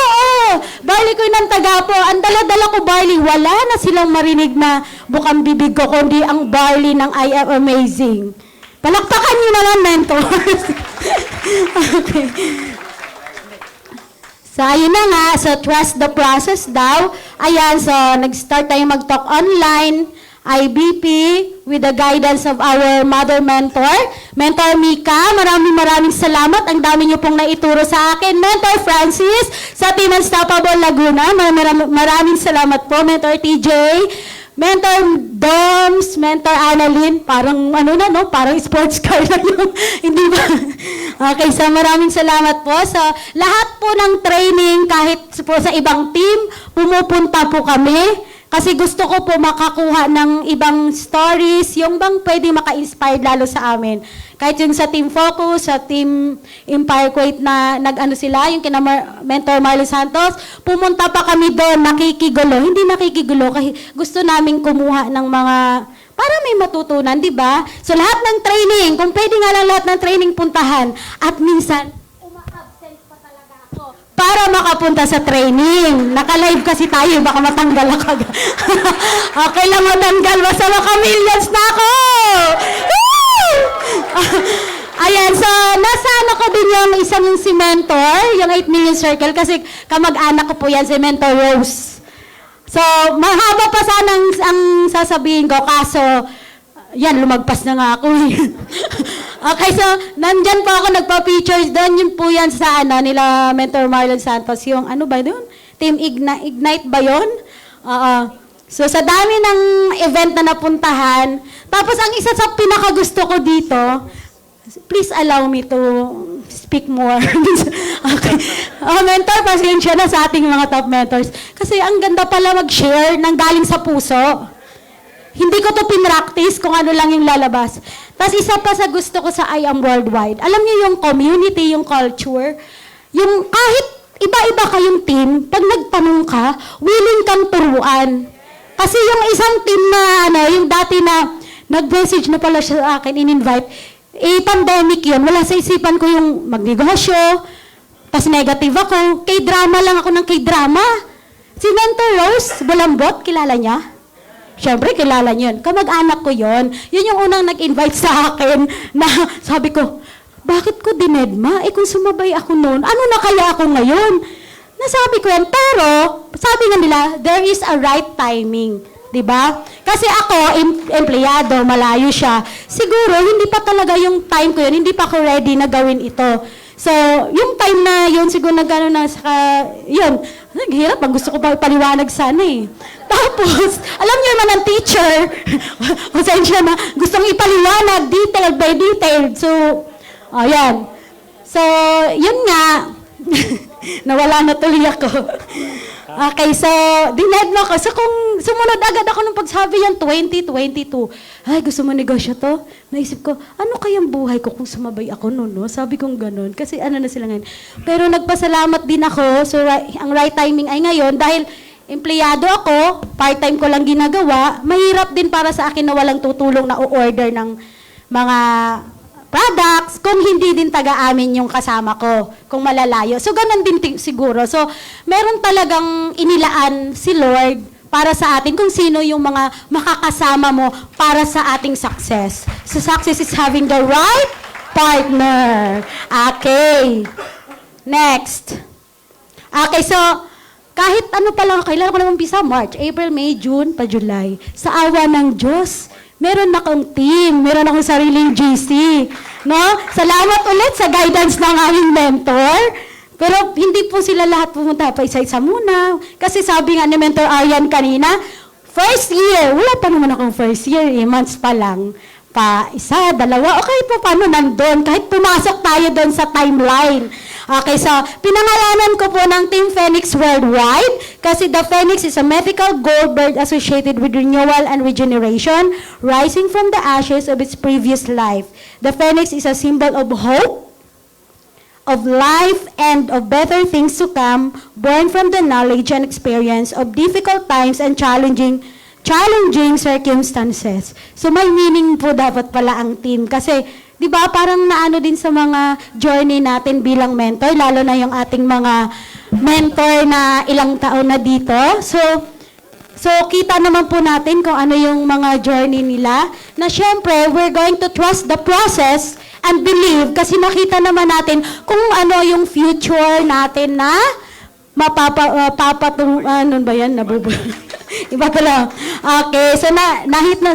barley queen ng Tagapo. Ang dala-dala ko barley, wala na silang marinig na bukang bibig ko, kundi ang barley ng I Am Amazing. Palakpakan niyo naman, mentors. Okay. So, ayun na nga. So, trust the process daw. Ayan, so, nag-start tayo mag-talk online, IBP, with the guidance of our mother mentor, Mentor Mika. Maraming salamat. Ang dami niyo pong naituro sa akin. Mentor Francis, sa Team Unstoppable Laguna. Maraming salamat po, Mentor TJ. Mentor Doms, Mentor Annalyn, parang parang sports car na yung, hindi ba? Okay, so maraming salamat po. So, lahat po ng training, kahit po sa ibang team, pumupunta po kami. Kasi gusto ko po makakuha ng ibang stories, yung bang pwede maka-inspire lalo sa amin. Kahit yung sa Team Focus, sa Team Empire Kuwait na sila, yung kina Mentor Marlon Santos, pumunta pa kami doon, nakikigulo. Hindi nakikigulo, kasi gusto namin kumuha ng mga, para may matutunan, di ba? So lahat ng training, kung pwede nga lang lahat ng training puntahan, at minsan, uma-absent pa talaga ako para makapunta sa training. Naka-live kasi tayo, baka matanggal ako. Okay lang matanggal, basta maka-millions na ako! Ayan, so nasa ko din yung isang si Mentor, yung 8 Million Circle, kasi kamag-anak ko po yan, si Mentor Rose. So, mahaba pa sana ang sasabihin ko, kaso, yan, lumagpas na nga ako. Okay, so, nandyan po ako, nagpa-features doon, yun po yan sa nila Mentor Marlon Santos, yung ano ba doon? Team Ignite ba yun? Oo. So, sa dami ng event na napuntahan, tapos ang isa sa pinakagusto ko dito, please allow me to speak more. Okay. Mentor, pasensya na sa ating mga top mentors. Kasi ang ganda pala mag-share ng galing sa puso. Hindi ko to pinractice kung ano lang yung lalabas. Tapos isa pa sa gusto ko sa I Am Worldwide. Alam niyo yung community, yung culture, yung kahit iba-iba kayong team, pag nagtanong ka, willing kang turuan. Kasi yung isang team na, yung dati na nag-message na pala siya sa akin, in-invite, pandemic yun, wala sa isipan ko yung magnegosyo, tas negative ako, K-drama lang ako ng K-drama. Si Mentor Rose Bulambot, kilala niya? Siyempre, kilala niyo yun. Kamag-anak ko yun. Yun yung unang nag-invite sa akin na sabi ko, bakit ko dinedma? Kung sumabay ako noon, ano na kaya ako ngayon? Nasabi ko yan, pero sabi nga nila, there is a right timing. Diba? Kasi ako, empleyado, malayo siya. Siguro, hindi pa talaga yung time ko yun, hindi pa ako ready na gawin ito. So, yung time na yun, siguro nagano na saka, yun, naghirap, pag gusto ko pa paliwanag sana eh. Tapos, alam niyo naman ang teacher, pasensya na, gustong ipaliwanag, detailed by detailed. So, ayan. So, yun nga, nawala na tuloy ako. Okay, so, dined mo ako. So, kung sumunod agad ako nung pagsabi yan, 2022, ay, gusto mo negosyo to? Naisip ko, ano kayang buhay ko kung sumabay ako noon, no? Sabi kong ganun. Kasi ano na sila ngayon. Pero nagpasalamat din ako. So, ang right timing ay ngayon, dahil empleyado ako, part-time ko lang ginagawa, mahirap din para sa akin na walang tutulong na o-order ng mga products kung hindi din taga-amin yung kasama ko, kung malalayo. So, ganun din siguro. So, meron talagang inilaan si Lord para sa atin kung sino yung mga makakasama mo para sa ating success. So, success is having the right partner. Okay. Next. Okay, so, kahit ano pa lang, kailan ko naman umpisa? March, April, May, June, pa July. Sa awa ng Diyos, meron akong team, meron akong sariling GC. No? Salamat ulit sa guidance ng aming mentor. Pero hindi po sila lahat pumunta pa isa-isa muna. Kasi sabi nga ni Mentor Aryan kanina, first year, wala pa naman akong first year, months pa lang. Pa isa, dalawa, okay po, paano nandun? Kahit pumasok tayo doon sa timeline. Okay, so pinangalanan ko po ng Team Phoenix Worldwide kasi the Phoenix is a mythical gold bird associated with renewal and regeneration, rising from the ashes of its previous life. The Phoenix is a symbol of hope, of life, and of better things to come, born from the knowledge and experience of difficult times and challenging circumstances. So may meaning po dapat pala ang team kasi 'di ba parang naano din sa mga journey natin bilang mentor, lalo na yung ating mga mentor na ilang taon na dito. So kita naman po natin kung ano yung mga journey nila na syempre we're going to trust the process and believe kasi nakita naman natin kung ano yung future natin na ano ba yan? Iba pala. Okay, so nahit na,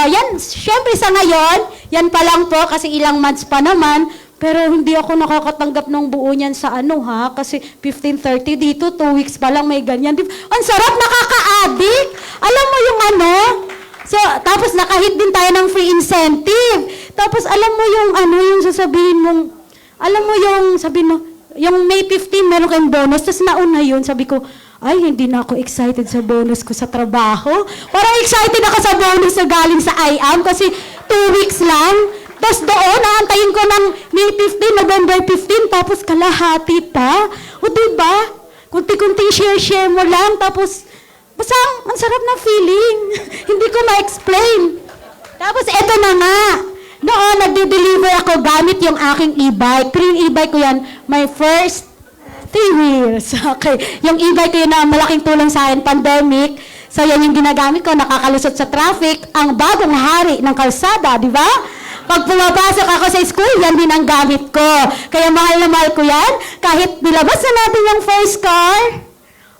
yan, syempre sa ngayon, yan pa lang po kasi ilang months pa naman, pero hindi ako nakakatanggap ng buo niyan sa kasi 15:30 dito, 2 weeks pa lang may ganyan. Ang sarap, nakaka-addict. Alam mo yung so, tapos nakahit din tayo ng free incentive. Tapos alam mo yung yung sasabihin mong, alam mo yung sabihin mo, yung May 15, meron kayong bonus, tapos nauna yun, sabi ko, ay, hindi na ako excited sa bonus ko sa trabaho. Parang excited ako sa bonus na galing sa IAM kasi 2 weeks lang. Tapos doon, naantayin ko ng May 15, November 15, tapos kalahati pa. O diba? Kunti-kunting share-share mo lang, tapos basta ang sarap na feeling. Hindi ko ma-explain. Tapos eto na nga. Noon, nagde-deliver ako gamit yung aking e-bike. Green e-bike ko yan. My first 3 wheels. Okay. Yung e-bike ko yun na malaking tulong sa akin, pandemic. So, yan yung ginagamit ko, nakakalusot sa traffic. Ang bagong hari ng kalsada, di ba? Pag pumapasok ako sa school, yan din ang gamit ko. Kaya mahal na mahal ko yan. Kahit nilabas na natin yung first car.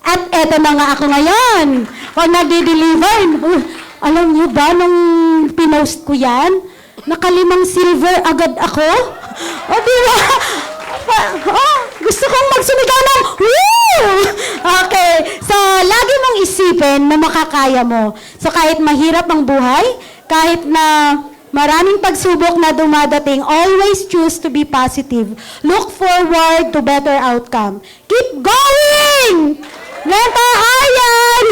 At eto na nga ako ngayon. Pag nagde-deliver, alam niyo ba, nung pinost ko yan, naka5 silver agad ako. O, di ba? Gusto kong magsumigaw ng, woo! Okay. isipin na makakaya mo. So kahit mahirap ang buhay, kahit na maraming pagsubok na dumadating, always choose to be positive. Look forward to better outcome. Keep going! Mentor Aryan!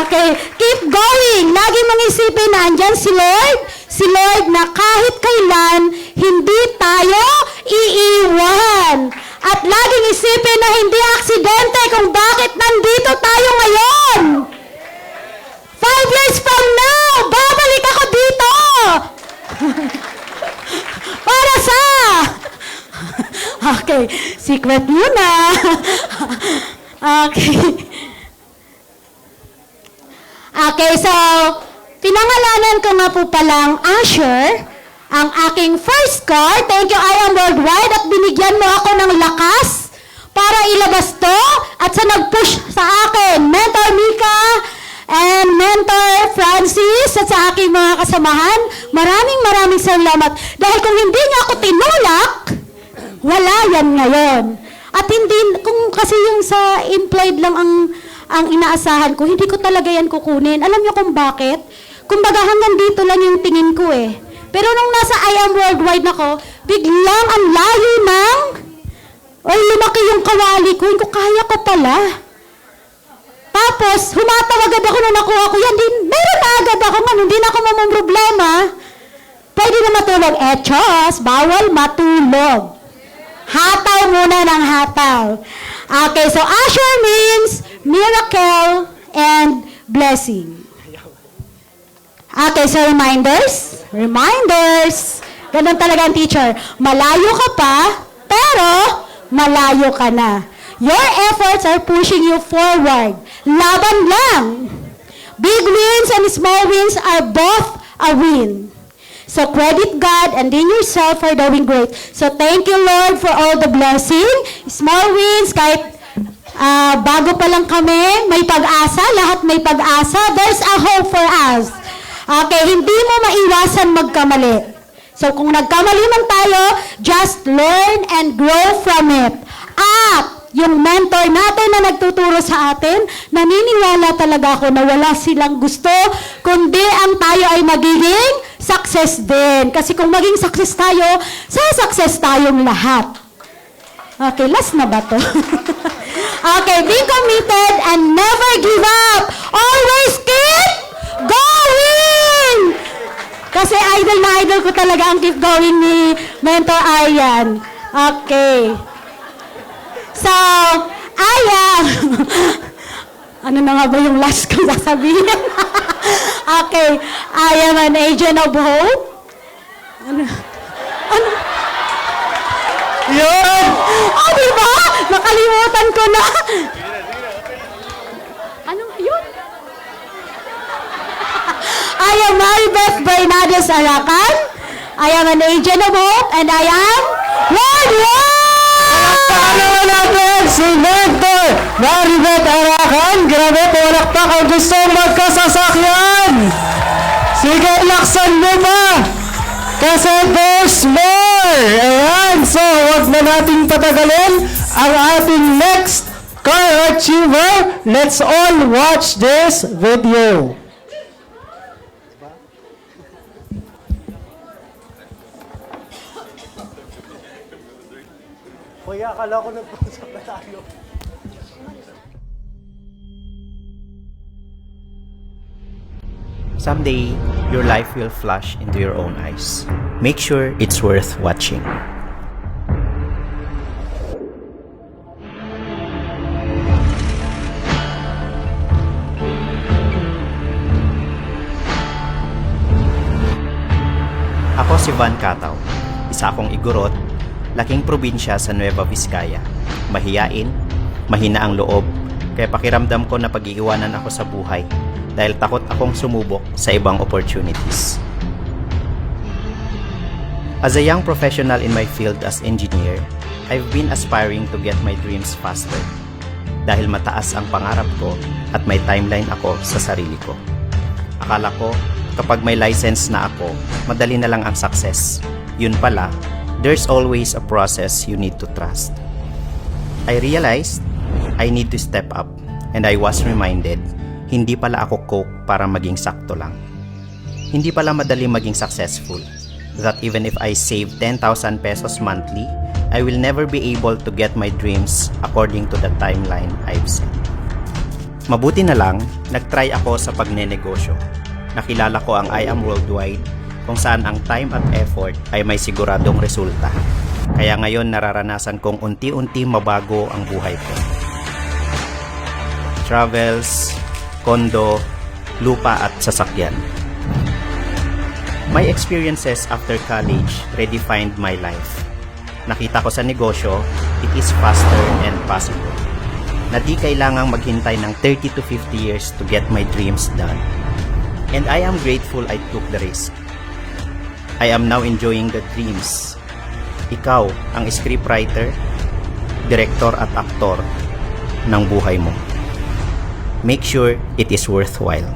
Okay, keep going. Lagi mong isipin na andyan si Lord. Si Lord na kahit kailan, hindi tayo iiwan. At laging isipin na hindi aksidente kung bakit nandito tayo ngayon. 5 years from now, babalik ako dito. Para sa... Okay, secret muna. Okay. Okay, so, pinangalanan ko nga po palang Asher, ang aking first car. Thank you, I Am Worldwide, at binigyan mo ako ng lakas para ilabas to. At sa nag-push sa akin, Mentor Mika and Mentor Francis, at sa aking mga kasamahan, maraming salamat. Dahil kung hindi niya ako tinulak, wala yan ngayon. At hindi, kung kasi yung sa employed lang ang inaasahan ko, hindi ko talaga yan kukunin. Alam niyo kung bakit? Kumbaga hanggang dito lang yung tingin ko eh. Pero nung nasa I Am Worldwide ako, biglang ang layo ng, lumaki yung kawali ko, hindi ko kaya ko pala. Tapos, humatawag agad ako nung nakuha ko yan, meron na agad ako nga, hindi na ako mamumroblema. Pwede na matulog. Chos, bawal matulog. Hataw muna ng hataw. Okay, so Asher means miracle and blessing. Okay, so reminders. Ganun talaga ang teacher. Malayo ka pa, pero malayo ka na. Your efforts are pushing you forward. Laban lang. Big wins and small wins are both a win. So credit God and then yourself for doing great. So thank you, Lord, for all the blessing. Small wins, kahit bago pa lang kami, may pag-asa, lahat may pag-asa. There's a hope for us. Okay, hindi mo maiwasan magkamali. So kung nagkamali man tayo, just learn and grow from it. At yung mentor natin na nagtuturo sa atin, naniniwala talaga ako na wala silang gusto, kundi ang tayo ay magiging success din. Kasi kung maging success tayo, success tayong lahat. Okay, last na ba to? Okay, be committed and never give up. Always keep going! Kasi idol na idol ko talaga ang keep going ni Mentor Aryan. Okay. So, Aryan, ano na nga ba yung last ko sasabihin? Okay, I am an agent of hope. Ano? Yun! Oh, diba? Nakalimutan ko na. Ano? Yun? I am Maribeth Bernardes Aracan. I am an agent of hope and I am worldwide! Pakalawa natin si Mentor Maribeth Aracan. Grabe, palakpak ang gusto magkasasakyan. Sige, laksan mo ba? Kasi there's more. Ayan, so huwag na nating patagalin ang ating next car achiever. Let's all watch this video. Kuya, akala ko nagpasok na tayo. Someday, your life will flash into your own eyes. Make sure it's worth watching. Ako si Van Cataw, isa akong igorot, laking probinsya sa Nueva Vizcaya. Mahiyain, mahina ang loob, kaya pakiramdam ko na pag-iiwanan ako sa buhay dahil takot akong sumubok sa ibang opportunities. As a young professional in my field as engineer, I've been aspiring to get my dreams faster dahil mataas ang pangarap ko at may timeline ako sa sarili ko. Akala ko, kapag may license na ako, madali na lang ang success. Yun pala, there's always a process you need to trust. I realized I need to step up, And I was reminded, hindi pala ako coke para maging sakto lang. Hindi pala madali maging successful. That even if I save 10,000 pesos monthly, I will never be able to get my dreams according to the timeline I've set. Mabuti na lang, nagtry ako sa pagnenegosyo. Nakilala ko ang I Am Worldwide, kung saan ang time at effort ay may siguradong resulta. Kaya ngayon nararanasan kong unti-unti mabago ang buhay ko. Travels, kondo, lupa at sasakyan. My experiences after college redefined my life. Nakita ko sa negosyo, it is faster and possible. Na di kailangang maghintay ng 30 to 50 years to get my dreams done. And I am grateful I took the risk. I am now enjoying the dreams. Ikaw ang scriptwriter, director at aktor ng buhay mo. Make sure it is worthwhile.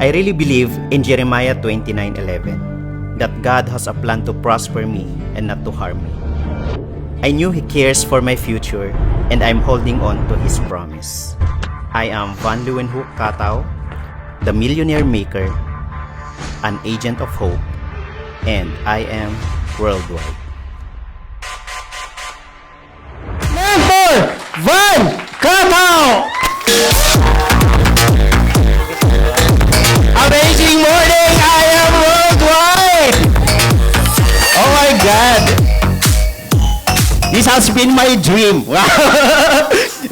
I really believe in Jeremiah 29:11 that God has a plan to prosper me and not to harm me. I knew He cares for my future and I'm holding on to His promise. I am Van Leeuwenhoek Katau, the millionaire maker, an agent of hope, and I am worldwide. Mentor Van Katau! Amazing morning! I am worldwide! Oh my God! This has been my dream.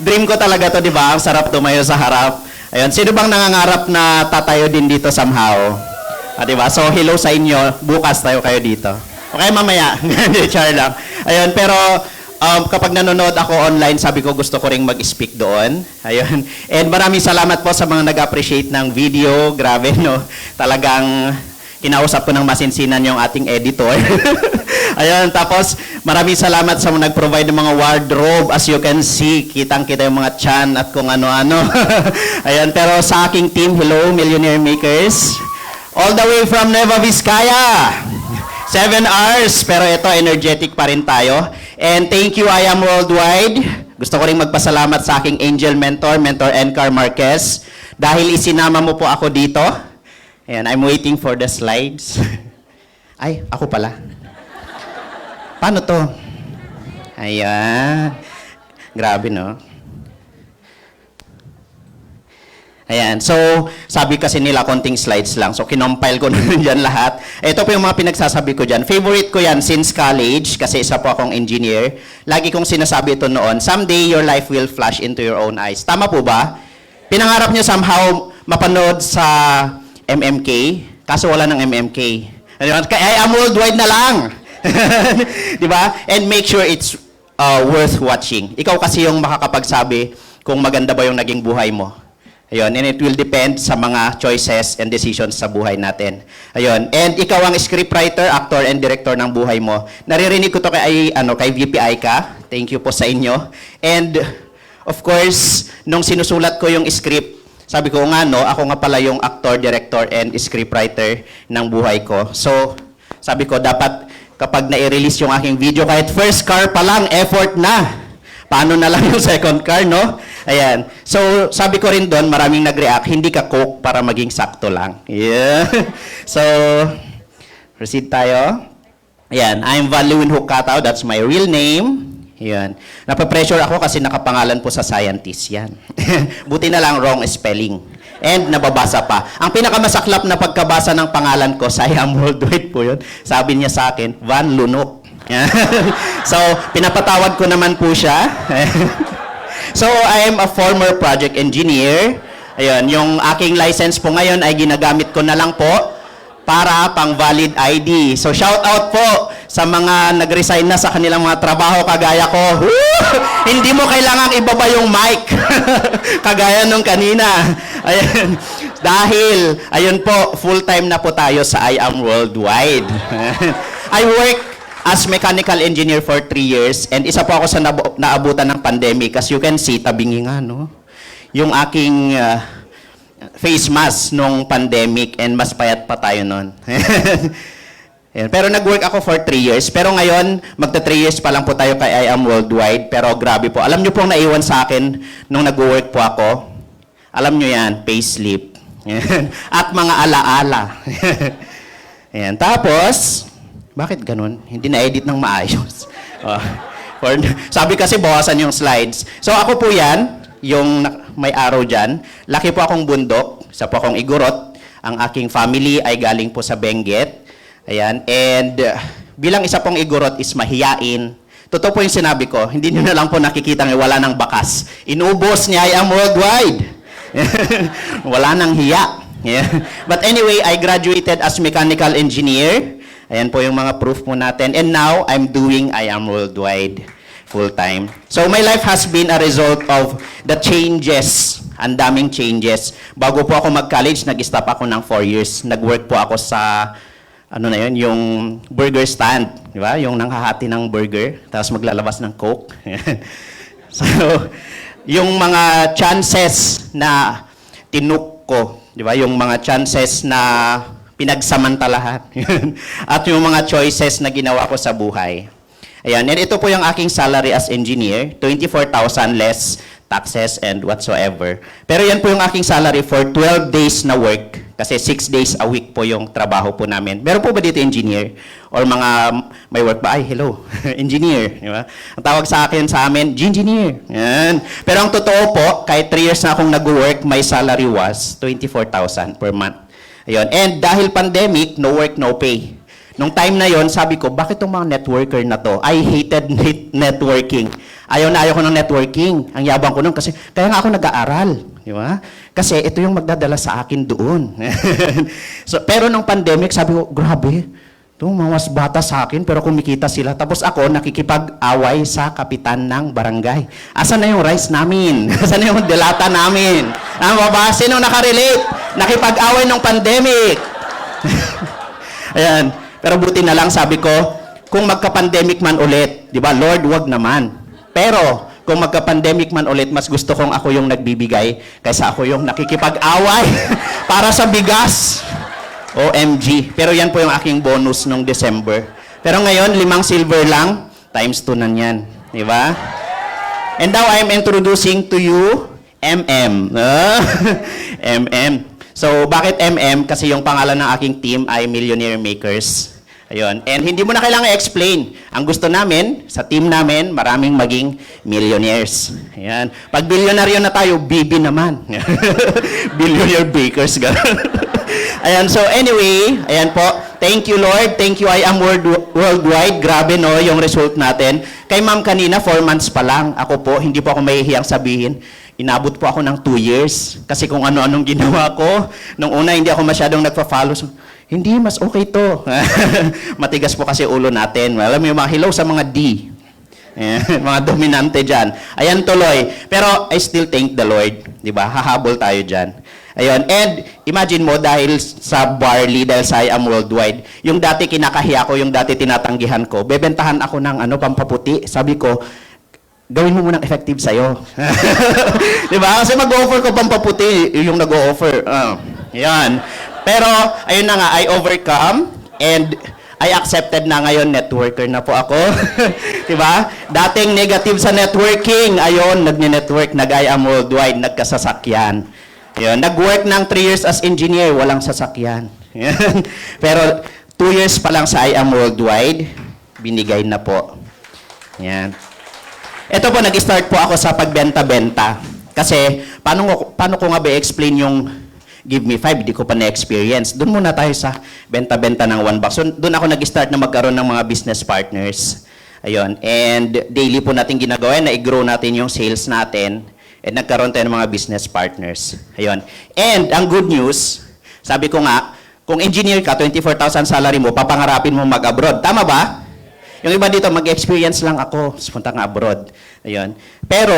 Dream ko talaga to, di ba? Ang sarap tumayo sa harap. Ayun, sino bang nangangarap na tatayo din dito somehow? Di ba? So, hello sa inyo. Bukas tayo kayo dito. Okay, mamaya. Char lang. Ayun, pero kapag nanonood ako online, sabi ko gusto ko ring mag-speak doon. Ayun. And maraming salamat po sa mga nag-appreciate ng video. Grabe, no? Talagang kinausap ko ng masinsinan yung ating editor. Ayun, tapos maraming salamat sa mga nag-provide ng mga wardrobe. As you can see, kitang-kita yung mga chan at kung ano-ano. Ayun, pero sa aking team, hello, Millionaire Makers. All the way from Nueva Vizcaya. 7 hours, pero ito, energetic pa rin tayo. And thank you, I Am Worldwide. Gusto ko rin magpasalamat sa aking angel mentor, Mentor Encar Marquez. Dahil isinama mo po ako dito. Ayan, I'm waiting for the slides. Ay, ako pala. Paano to? Ayan. Grabe, no? Ayan. So, sabi kasi nila konting slides lang. So, kinompile ko na dyan lahat. Ito po yung mga pinagsasabi ko dyan. Favorite ko yan since college kasi isa po akong engineer. Lagi kong sinasabi ito noon, someday your life will flash into your own eyes. Tama po ba? Pinangarap nyo somehow mapanood sa MMK, kaso wala ng MMK. Kaya I'm worldwide na lang. Di ba? And make sure it's worth watching. Ikaw kasi yung makakapagsabi kung maganda ba yung naging buhay mo. Ayun, and it will depend sa mga choices and decisions sa buhay natin. Ayun, and ikaw ang scriptwriter, actor, and director ng buhay mo. Naririnig ko to kay VP Aika. Thank you po sa inyo. And, of course, nung sinusulat ko yung script, sabi ko nga, no, ako nga pala yung actor, director, and scriptwriter ng buhay ko. So, sabi ko, dapat kapag na-release yung aking video, kahit first car pa lang, effort na. Paano na lang yung second car, no? Ayan. So, sabi ko rin doon, maraming nag-react, hindi ka coke para maging sakto lang. Yeah. So, proceed tayo. Ayan. I'm Van Leeuwenhoek Katau. That's my real name. Ayan. Napapressure ako kasi nakapangalan po sa scientist. Yan. Buti na lang wrong spelling. And nababasa pa. Ang pinakamasaklap na pagkabasa ng pangalan ko, I Am Worldwide po yun. Sabi niya sa akin, Van Lunok. So, pinapatawad ko naman po siya. So, I am a former project engineer. Ayun, yung aking license po ngayon ay ginagamit ko na lang po para pang valid ID. So, shout out po sa mga nag-resign na sa kanilang mga trabaho kagaya ko. Hindi mo kailangang ibaba yung mic. Kagaya nung kanina. Ayun. Dahil, ayun po, full-time na po tayo sa I Am Worldwide. I work as mechanical engineer for 3 years and isa po ako sa naabutan ng pandemic. As you can see, tabingi nga, no? Yung aking face mask nung pandemic and mas payat pa tayo nun. Ayan. Pero nag-work ako for 3 years. Pero ngayon, magta 3 years pa lang po tayo kay I Am Worldwide. Pero grabe po. Alam nyo pong naiwan sa akin nung nag-work po ako. Alam nyo yan, payslip. At mga alaala. Ayan. Tapos, bakit ganun? Hindi na-edit ng maayos. Sabi kasi bawasan yung slides. So ako po yan, yung may arrow dyan. Laki po akong bundok. Isa po akong igorot. Ang aking family ay galing po sa Benguet. Ayan. And bilang isa pong igorot is mahiyain. Totoo po yung sinabi ko. Hindi nyo na lang po nakikita ng wala ng bakas. Inubos niya I Am Worldwide. Wala nang hiya. Yeah. But anyway, I graduated as mechanical engineer. Ayan po yung mga proof po natin. And now, I'm doing I Am Worldwide full-time. So, my life has been a result of the changes. Ang daming changes. Bago po ako mag-college, nag-stop ako ng 4 years. Nag-work po ako sa, ano na yun, yung burger stand. Di ba? Yung nanghahati ng burger, tapos maglalabas ng Coke. So, yung mga chances na tinuk ko, di ba? Yung mga chances na pinagsamantalahan. At yung mga choices na ginawa ko sa buhay. Ayan. And ito po yung aking salary as engineer. 24,000 less taxes and whatsoever. Pero yan po yung aking salary for 12 days na work. Kasi 6 days a week po yung trabaho po namin. Meron po ba dito engineer? Or mga may work ba? Ay, hello. Engineer. Di ba? Ang tawag sa akin sa amin, engineer. Yan. Pero ang totoo po, kahit 3 years na akong nag-work, my salary was 24,000 per month. Ayun. And dahil pandemic, no work, no pay. Nung time na yon, sabi ko, bakit itong mga networker na to? I hated networking. Ayaw ko ng networking. Ang yabang ko nun kasi, kaya nga ako nag-aaral. Di ba? Kasi ito yung magdadala sa akin doon. So, pero nung pandemic, sabi ko, grabe, itong mga mas bata sa akin, pero kumikita sila. Tapos ako, nakikipag-away sa kapitan ng barangay. Asan na yung rice namin? Asan na yung delata namin? Sino nakarelate? Nakipag-away nung pandemic. Ayan. Pero buti na lang, sabi ko, kung magka-pandemic man ulit, di ba, Lord, wag naman. Pero, kung magka-pandemic man ulit, mas gusto kong ako yung nagbibigay kaysa ako yung nakikipag-away para sa bigas. OMG. Pero yan po yung aking bonus nung December. Pero ngayon, 5 silver lang, times 2 na yan. Di ba? And now, I'm introducing to you, MM. MM. So, bakit MM? Kasi yung pangalan ng aking team ay Millionaire Makers. Ayun. And hindi mo na kailangan i-explain. Ang gusto namin, sa team namin, maraming maging millionaires. Ayan. Pag bilyonaryo na tayo, BB naman. Billionaire Bakers. Ayan. So, anyway, ayan po. Thank you, Lord. Thank you, I Am Worldwide. Grabe, no, yung result natin. Kay ma'am kanina, 4 months pa lang. Ako po, hindi po ako mahihiyang sabihin. Inabot po ako ng 2 years. Kasi kung ano-anong ginawa ko, nung una, hindi ako masyadong nagpa-follow. So, hindi, mas okay to. Matigas po kasi ulo natin. Alam mo yung mga hello sa mga D. Mga dominante dyan. Ayan tuloy. Pero I still thank the Lord. Diba? Hahabol tayo dyan. Ayun. And imagine mo, dahil sa barley, dahil sa I Am Worldwide, yung dati kinakahiya ko, yung dati tinatanggihan ko, bebentahan ako ng pampaputi. Sabi ko, gawin mo munang effective sa'yo. Diba? Kasi mag-offer ko pampaputi, yung nag-o-offer. Yan. Pero, ayun na nga, I overcome and I accepted na ngayon, networker na po ako. Diba? Dating negative sa networking, ayun, nag-network, nag-I Am Worldwide, nagkasasakyan. Ayun, nag-work ng 3 years as engineer, walang sasakyan. Pero, 2 years pa lang sa I Am Worldwide, binigay na po. Yan. Ito po, nag-start po ako sa pagbenta-benta. Kasi, paano ko nga ba-explain yung give me 5, di ko pa na-experience. Doon muna tayo sa benta-benta ng 1 box. So, doon ako nag-start na magkaroon ng mga business partners. Ayun. And daily po natin ginagawa, na-grow natin yung sales natin. And nagkaroon tayo ng mga business partners. Ayun. And ang good news, sabi ko nga, kung engineer ka, 24,000 salary mo, papangarapin mo mag-abroad. Tama ba? Yung iba dito, mag-experience lang ako, punta nga abroad. Ayun. Pero,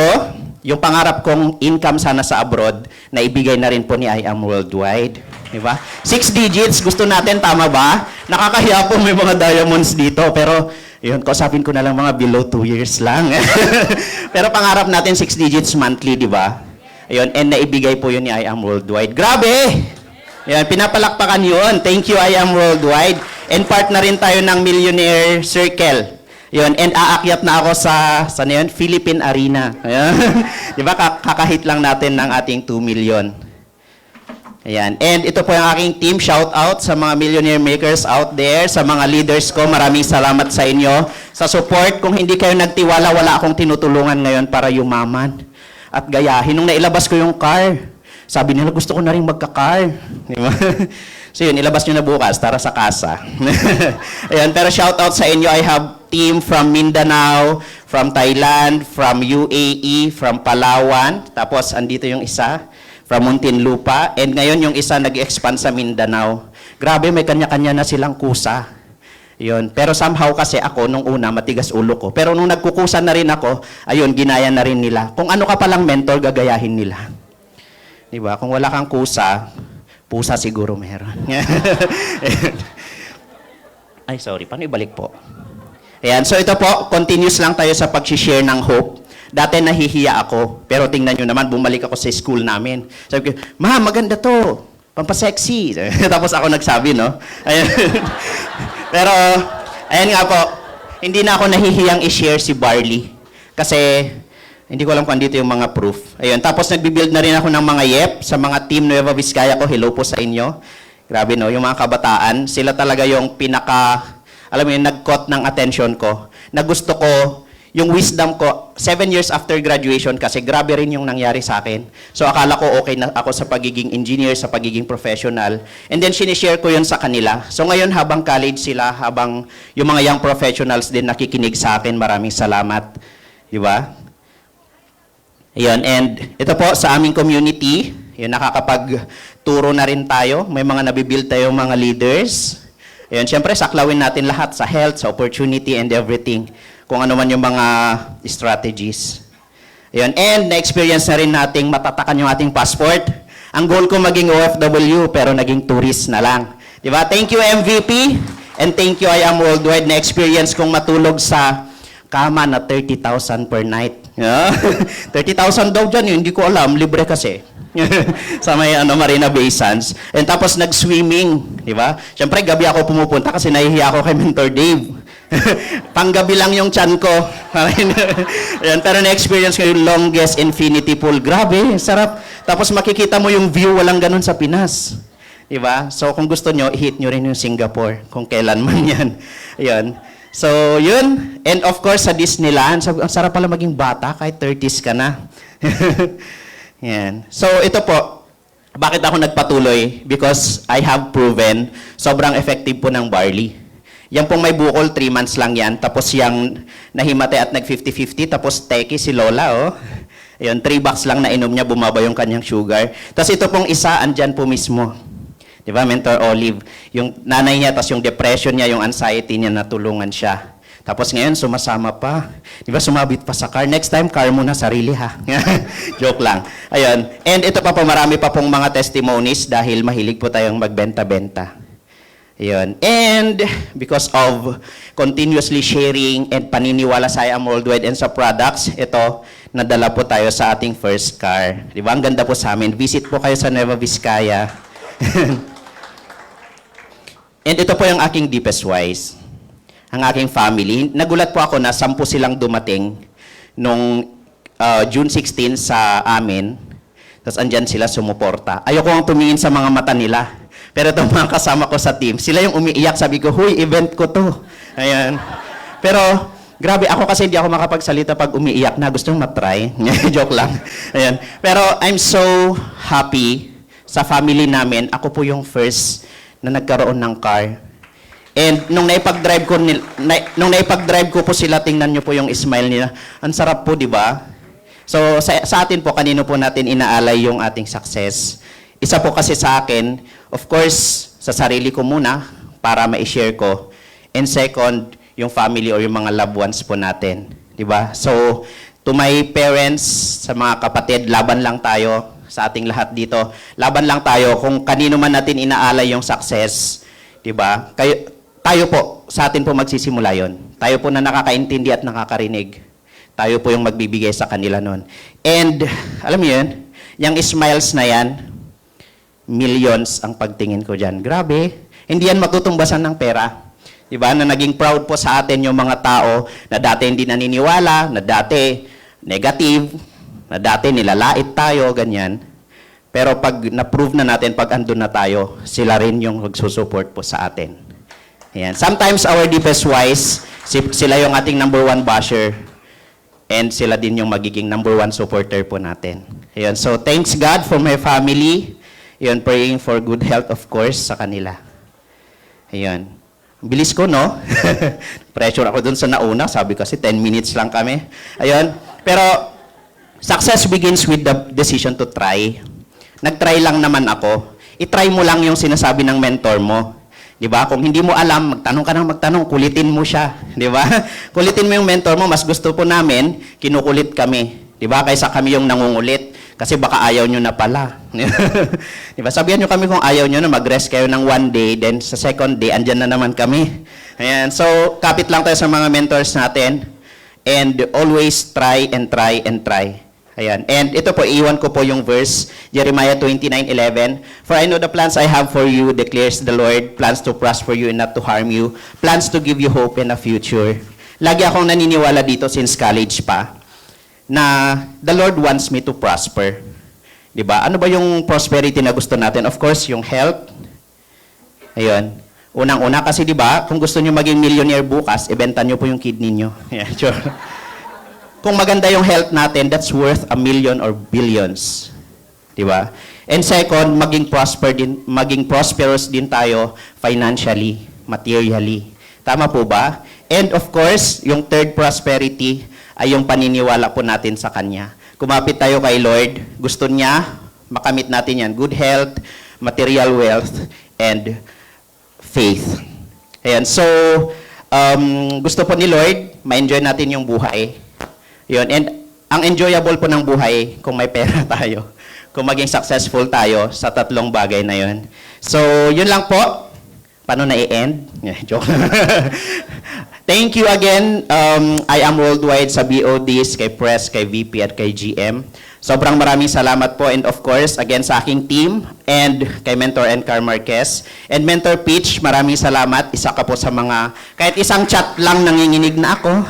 yung pangarap kong income sana sa abroad, naibigay na rin po ni I Am Worldwide. Diba? 6 digits, gusto natin, tama ba? Nakakahiya po may mga diamonds dito, pero, yun, kausapin ko na lang mga below 2 years lang. Pero pangarap natin 6 digits monthly, di ba? Ayun, and naibigay po yun ni I Am Worldwide. Grabe! Yan, pinapalakpakan yun. Thank you, I Am Worldwide. And part na rin tayo ng Millionaire Circle. Yun, and aakyat na ako sa yun? Philippine Arena. Ayan. Di ba, kakahit lang natin ng ating 2 million. Ayan. And ito po yung aking team. Shout out sa mga millionaire makers out there, sa mga leaders ko. Maraming salamat sa inyo. Sa support, kung hindi kayo nagtiwala, wala akong tinutulungan ngayon para yumaman. At gayahin. Nung nailabas ko yung car, sabi nila, gusto ko na rin magka-car. Di ba? So yun, ilabas nyo na bukas, tara sa kasa. Ayan, pero shout out sa inyo. I have team from Mindanao, from Thailand, from UAE, from Palawan. Tapos, andito yung isa, from Muntinlupa. And ngayon, yung isa nag-expand sa Mindanao. Grabe, may kanya-kanya na silang kusa. Yun. Pero somehow kasi ako, nung una, matigas ulo ko. Pero nung nagkukusa na rin ako, ayun, ginaya na rin nila. Kung ano ka palang mentor, gagayahin nila. Diba? Kung wala kang kusa, pusa siguro meron. Ay, sorry. Paano ibalik po? Ayan. So ito po, continuous lang tayo sa pag-share ng hope. Dati nahihiya ako, pero tingnan nyo naman, bumalik ako sa school namin. Sabi ko, Ma, maganda to. Pampasexy. Tapos ako nagsabi, no? Ayan. Pero, ayan nga po, hindi na ako nahihiyang i-share si Barley. Kasi, hindi ko alam kung andito yung mga proof. Ayun. Tapos nagbibuild na rin ako ng mga YEP sa mga team Nueva Vizcaya ko. Hello po sa inyo. Grabe no, yung mga kabataan, sila talaga yung alam mo yun, nag-caught ng attention ko. Na gusto ko, yung wisdom ko, 7 years after graduation, kasi grabe rin yung nangyari sa akin. So akala ko okay na ako sa pagiging engineer, sa pagiging professional. And then sinishare ko yun sa kanila. So ngayon habang college sila, habang yung mga young professionals din nakikinig sa akin, maraming salamat. Di ba? Ayun, and ito po sa aming community, yun, nakakapagturo na rin tayo. May mga nabibuild tayong mga leaders. Ayun, syempre saklawin natin lahat sa health, sa opportunity, and everything. Kung ano man yung mga strategies. Ayun, and na-experience na rin nating matatakan yung ating passport. Ang goal ko maging OFW, pero naging tourist na lang. Diba? Thank you, MVP, and thank you, I Am Worldwide, na-experience kong matulog sa kama na 30,000 per night. Yeah? 30,000 daw dyan, hindi ko alam, libre kasi. Sa may Marina Bay Sands. And tapos nag-swimming, di ba? Siyempre, gabi ako pumupunta kasi nahihiya ako kay Mentor Dave. Panggabi lang yung tiyan ko. Ayan, pero na-experience ko yung longest infinity pool. Grabe, sarap. Tapos makikita mo yung view, walang ganun sa Pinas. Di ba? So kung gusto nyo, i-hit nyo rin yung Singapore, kung kailan man yan. Ayan. So, yun. And of course, sa Disneyland, ang sarap pala maging bata, kahit 30s ka na. Yan. So, ito po, bakit ako nagpatuloy? Because I have proven, sobrang effective po ng barley. Yan pong may bukol, 3 months lang yan. Tapos yung nahimate at nag-50-50, tapos teki si Lola, oh. Ayun, 3 bucks lang na inom niya, bumaba yung kanyang sugar. Tapos ito pong isa, andyan po mismo. Di ba, Mentor Olive? Yung nanay niya, tapos yung depression niya, yung anxiety niya, natulungan siya. Tapos ngayon, sumasama pa. Di ba, sumabit pa sa car. Next time, car muna, sarili ha. Joke lang. Ayun. And ito pa po, marami pa pong mga testimonies dahil mahilig po tayong magbenta-benta. Ayun. And because of continuously sharing and paniniwala sa I Am Worldwide and sa products, ito, nadala po tayo sa ating first car. Di ba? Ang ganda po sa amin. Visit po kayo sa Nueva Vizcaya. And ito po yung aking deepest wise. Ang aking family. Nagulat po ako na 10 silang dumating nung June 16 sa amin. Tapos andyan sila sumuporta. Ayoko ang tumingin sa mga mata nila. Pero itong mga kasama ko sa team, sila yung umiiyak. Sabi ko, huy, event ko to. Ayan. Pero, grabe, ako kasi hindi ako makapagsalita pag umiiyak na. Gusto nyo matry. Joke lang. Ayan. Pero I'm so happy sa family namin. Ako po yung first na nagkaroon ng car. And nung naipag-drive ko po sila, tingnan nyo po yung smile nila. Ang sarap po, di ba? So, sa atin po, kanino po natin inaalay yung ating success? Isa po kasi sa akin, of course, sa sarili ko muna, para ma-share ko. And second, yung family or yung mga loved ones po natin. Di ba? So, to my parents, sa mga kapatid, laban lang tayo sa ating lahat dito. Laban lang tayo kung kanino man natin inaalay yung success. Di ba? Tayo po, sa atin po magsisimula yon. Tayo po na nakakaintindi at nakakarinig. Tayo po yung magbibigay sa kanila nun. And, alam mo yun, yung smiles na yan, millions ang pagtingin ko dyan. Grabe. Hindi yan matutumbasan ng pera. Diba? Na naging proud po sa atin yung mga tao na dati hindi naniniwala, na dati negative, na dati nilalait tayo, ganyan. Pero pag na-prove na natin, pag andun na tayo, sila rin yung magsusupport po sa atin. Ayan. Sometimes our deepest wise, sila yung ating number one basher, and sila din yung magiging number one supporter po natin. Ayan. So thanks God for my family. Ayan, praying for good health, of course, sa kanila. Ayan. Bilis ko, no? Pressure ako dun sa nauna. Sabi kasi 10 minutes lang kami. Ayun. Pero, success begins with the decision to try. Nag-try lang naman ako. I-try mo lang yung sinasabi ng mentor mo. Di ba? Kung hindi mo alam, magtanong ka ng magtanong, kulitin mo siya. Di ba? Kulitin mo yung mentor mo. Mas gusto po namin, kinukulit kami. Di ba? Kaysa kami yung nangungulit. Kasi baka ayaw nyo na pala. Di ba? Sabihan nyo kami kung ayaw nyo na mag-rest kayo ng one day, then sa second day, andyan na naman kami. Ayan. So, kapit lang tayo sa mga mentors natin. And always try and try and try. Ayan. And ito po, iwan ko po yung verse, Jeremiah 29:11. For I know the plans I have for you, declares the Lord, plans to prosper you and not to harm you, plans to give you hope and a future. Lagi akong naniniwala dito since college pa, na the Lord wants me to prosper. Diba? Ano ba yung prosperity na gusto natin? Of course, yung health. Ayun. Unang-una kasi diba, kung gusto nyo maging millionaire bukas, ibenta nyo po yung kidney nyo. Yeah, sure. Kung maganda yung health natin, that's worth a million or billions. Diba? And second, maging prosperous din tayo financially, materially. Tama po ba? And of course, yung third prosperity ay yung paniniwala po natin sa Kanya. Kumapit tayo kay Lord, gusto niya, makamit natin yan, good health, material wealth, and faith. Ayan, so, gusto po ni Lord, ma-enjoy natin yung buhay. Yun, and ang enjoyable po ng buhay, kung may pera tayo, kung maging successful tayo sa tatlong bagay na yun. So, yun lang po. Paano na i-end? Joke. Thank you again. I am worldwide sa BODs, kay Press, kay VP, at kay GM. Sobrang maraming salamat po. And of course, again sa aking team and kay Mentor Encar Marquez. And Mentor Peach, maraming salamat. Isa ka po sa mga, kahit isang chat lang nanginginig na ako.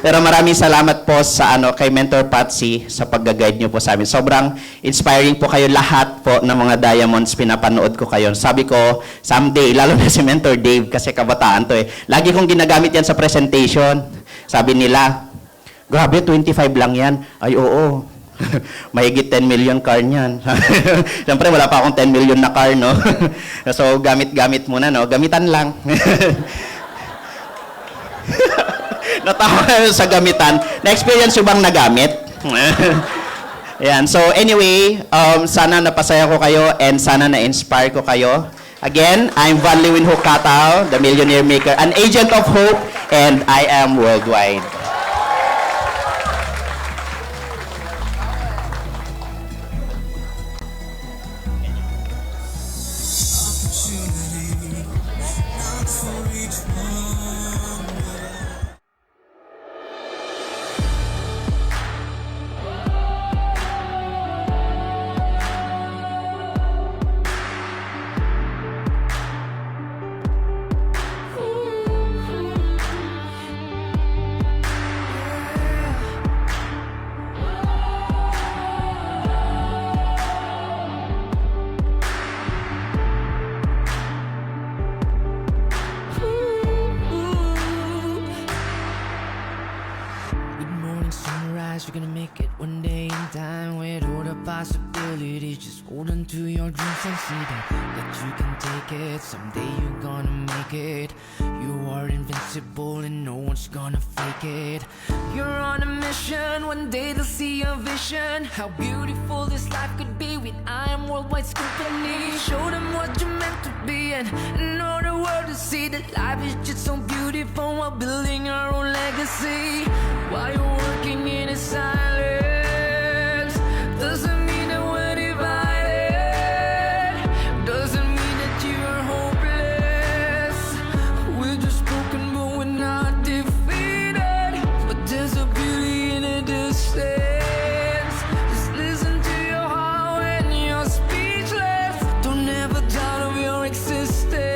Pero maraming salamat po sa kay Mentor Patsy sa pag-guide niyo po sa amin. Sobrang inspiring po kayo lahat po ng mga diamonds. Pinapanood ko kayo. Sabi ko, someday, lalo na si Mentor Dave, kasi kabataan to eh. Lagi kong ginagamit yan sa presentation. Sabi nila, grabe, 25 lang yan. Ay, oo. Mahigit 10 million car niyan. Siyempre, wala pa akong 10 million na car, no? So, gamit-gamit muna, no? Gamitan lang. Natawa sa gamitan. Na-experience yung bang nagamit? Ayan. So, anyway, sana napasaya ko kayo and sana na-inspire ko kayo. Again, I'm Van Lewin Hukatao, the Millionaire Maker, an agent of hope, and I am worldwide. Sunrise, you're gonna make it one day in time. With all the possibilities, just hold on to your dreams and see that you can take it. Someday you're gonna make it. You are invincible and no one's gonna fake it. You're on a mission, one day they'll see your vision. How beautiful this life could be with I Am Worldwide's company. Show them what you're meant to be and know the world to see that life is just so beautiful while building our own legacy. While you're working in a silence, doesn't mean that we're divided. Doesn't mean that you're hopeless. We're just broken, but we're not defeated. But there's a beauty in a distance. Just listen to your heart when you're speechless. Don't ever doubt of your existence.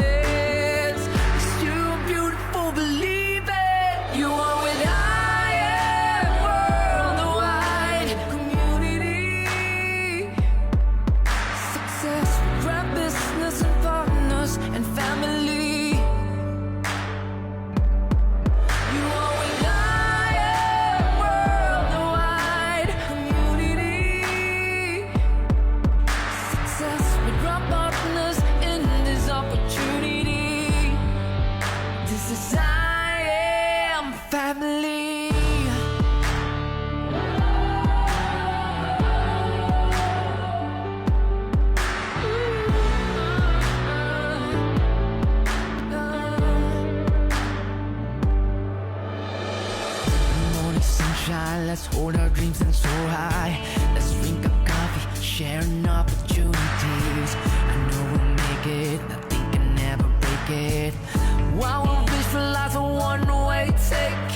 high, let's hold our dreams and soar high. Let's drink a coffee, sharing opportunities. I know we'll make it, nothing can ever break it. While we'll visualize a one-way ticket.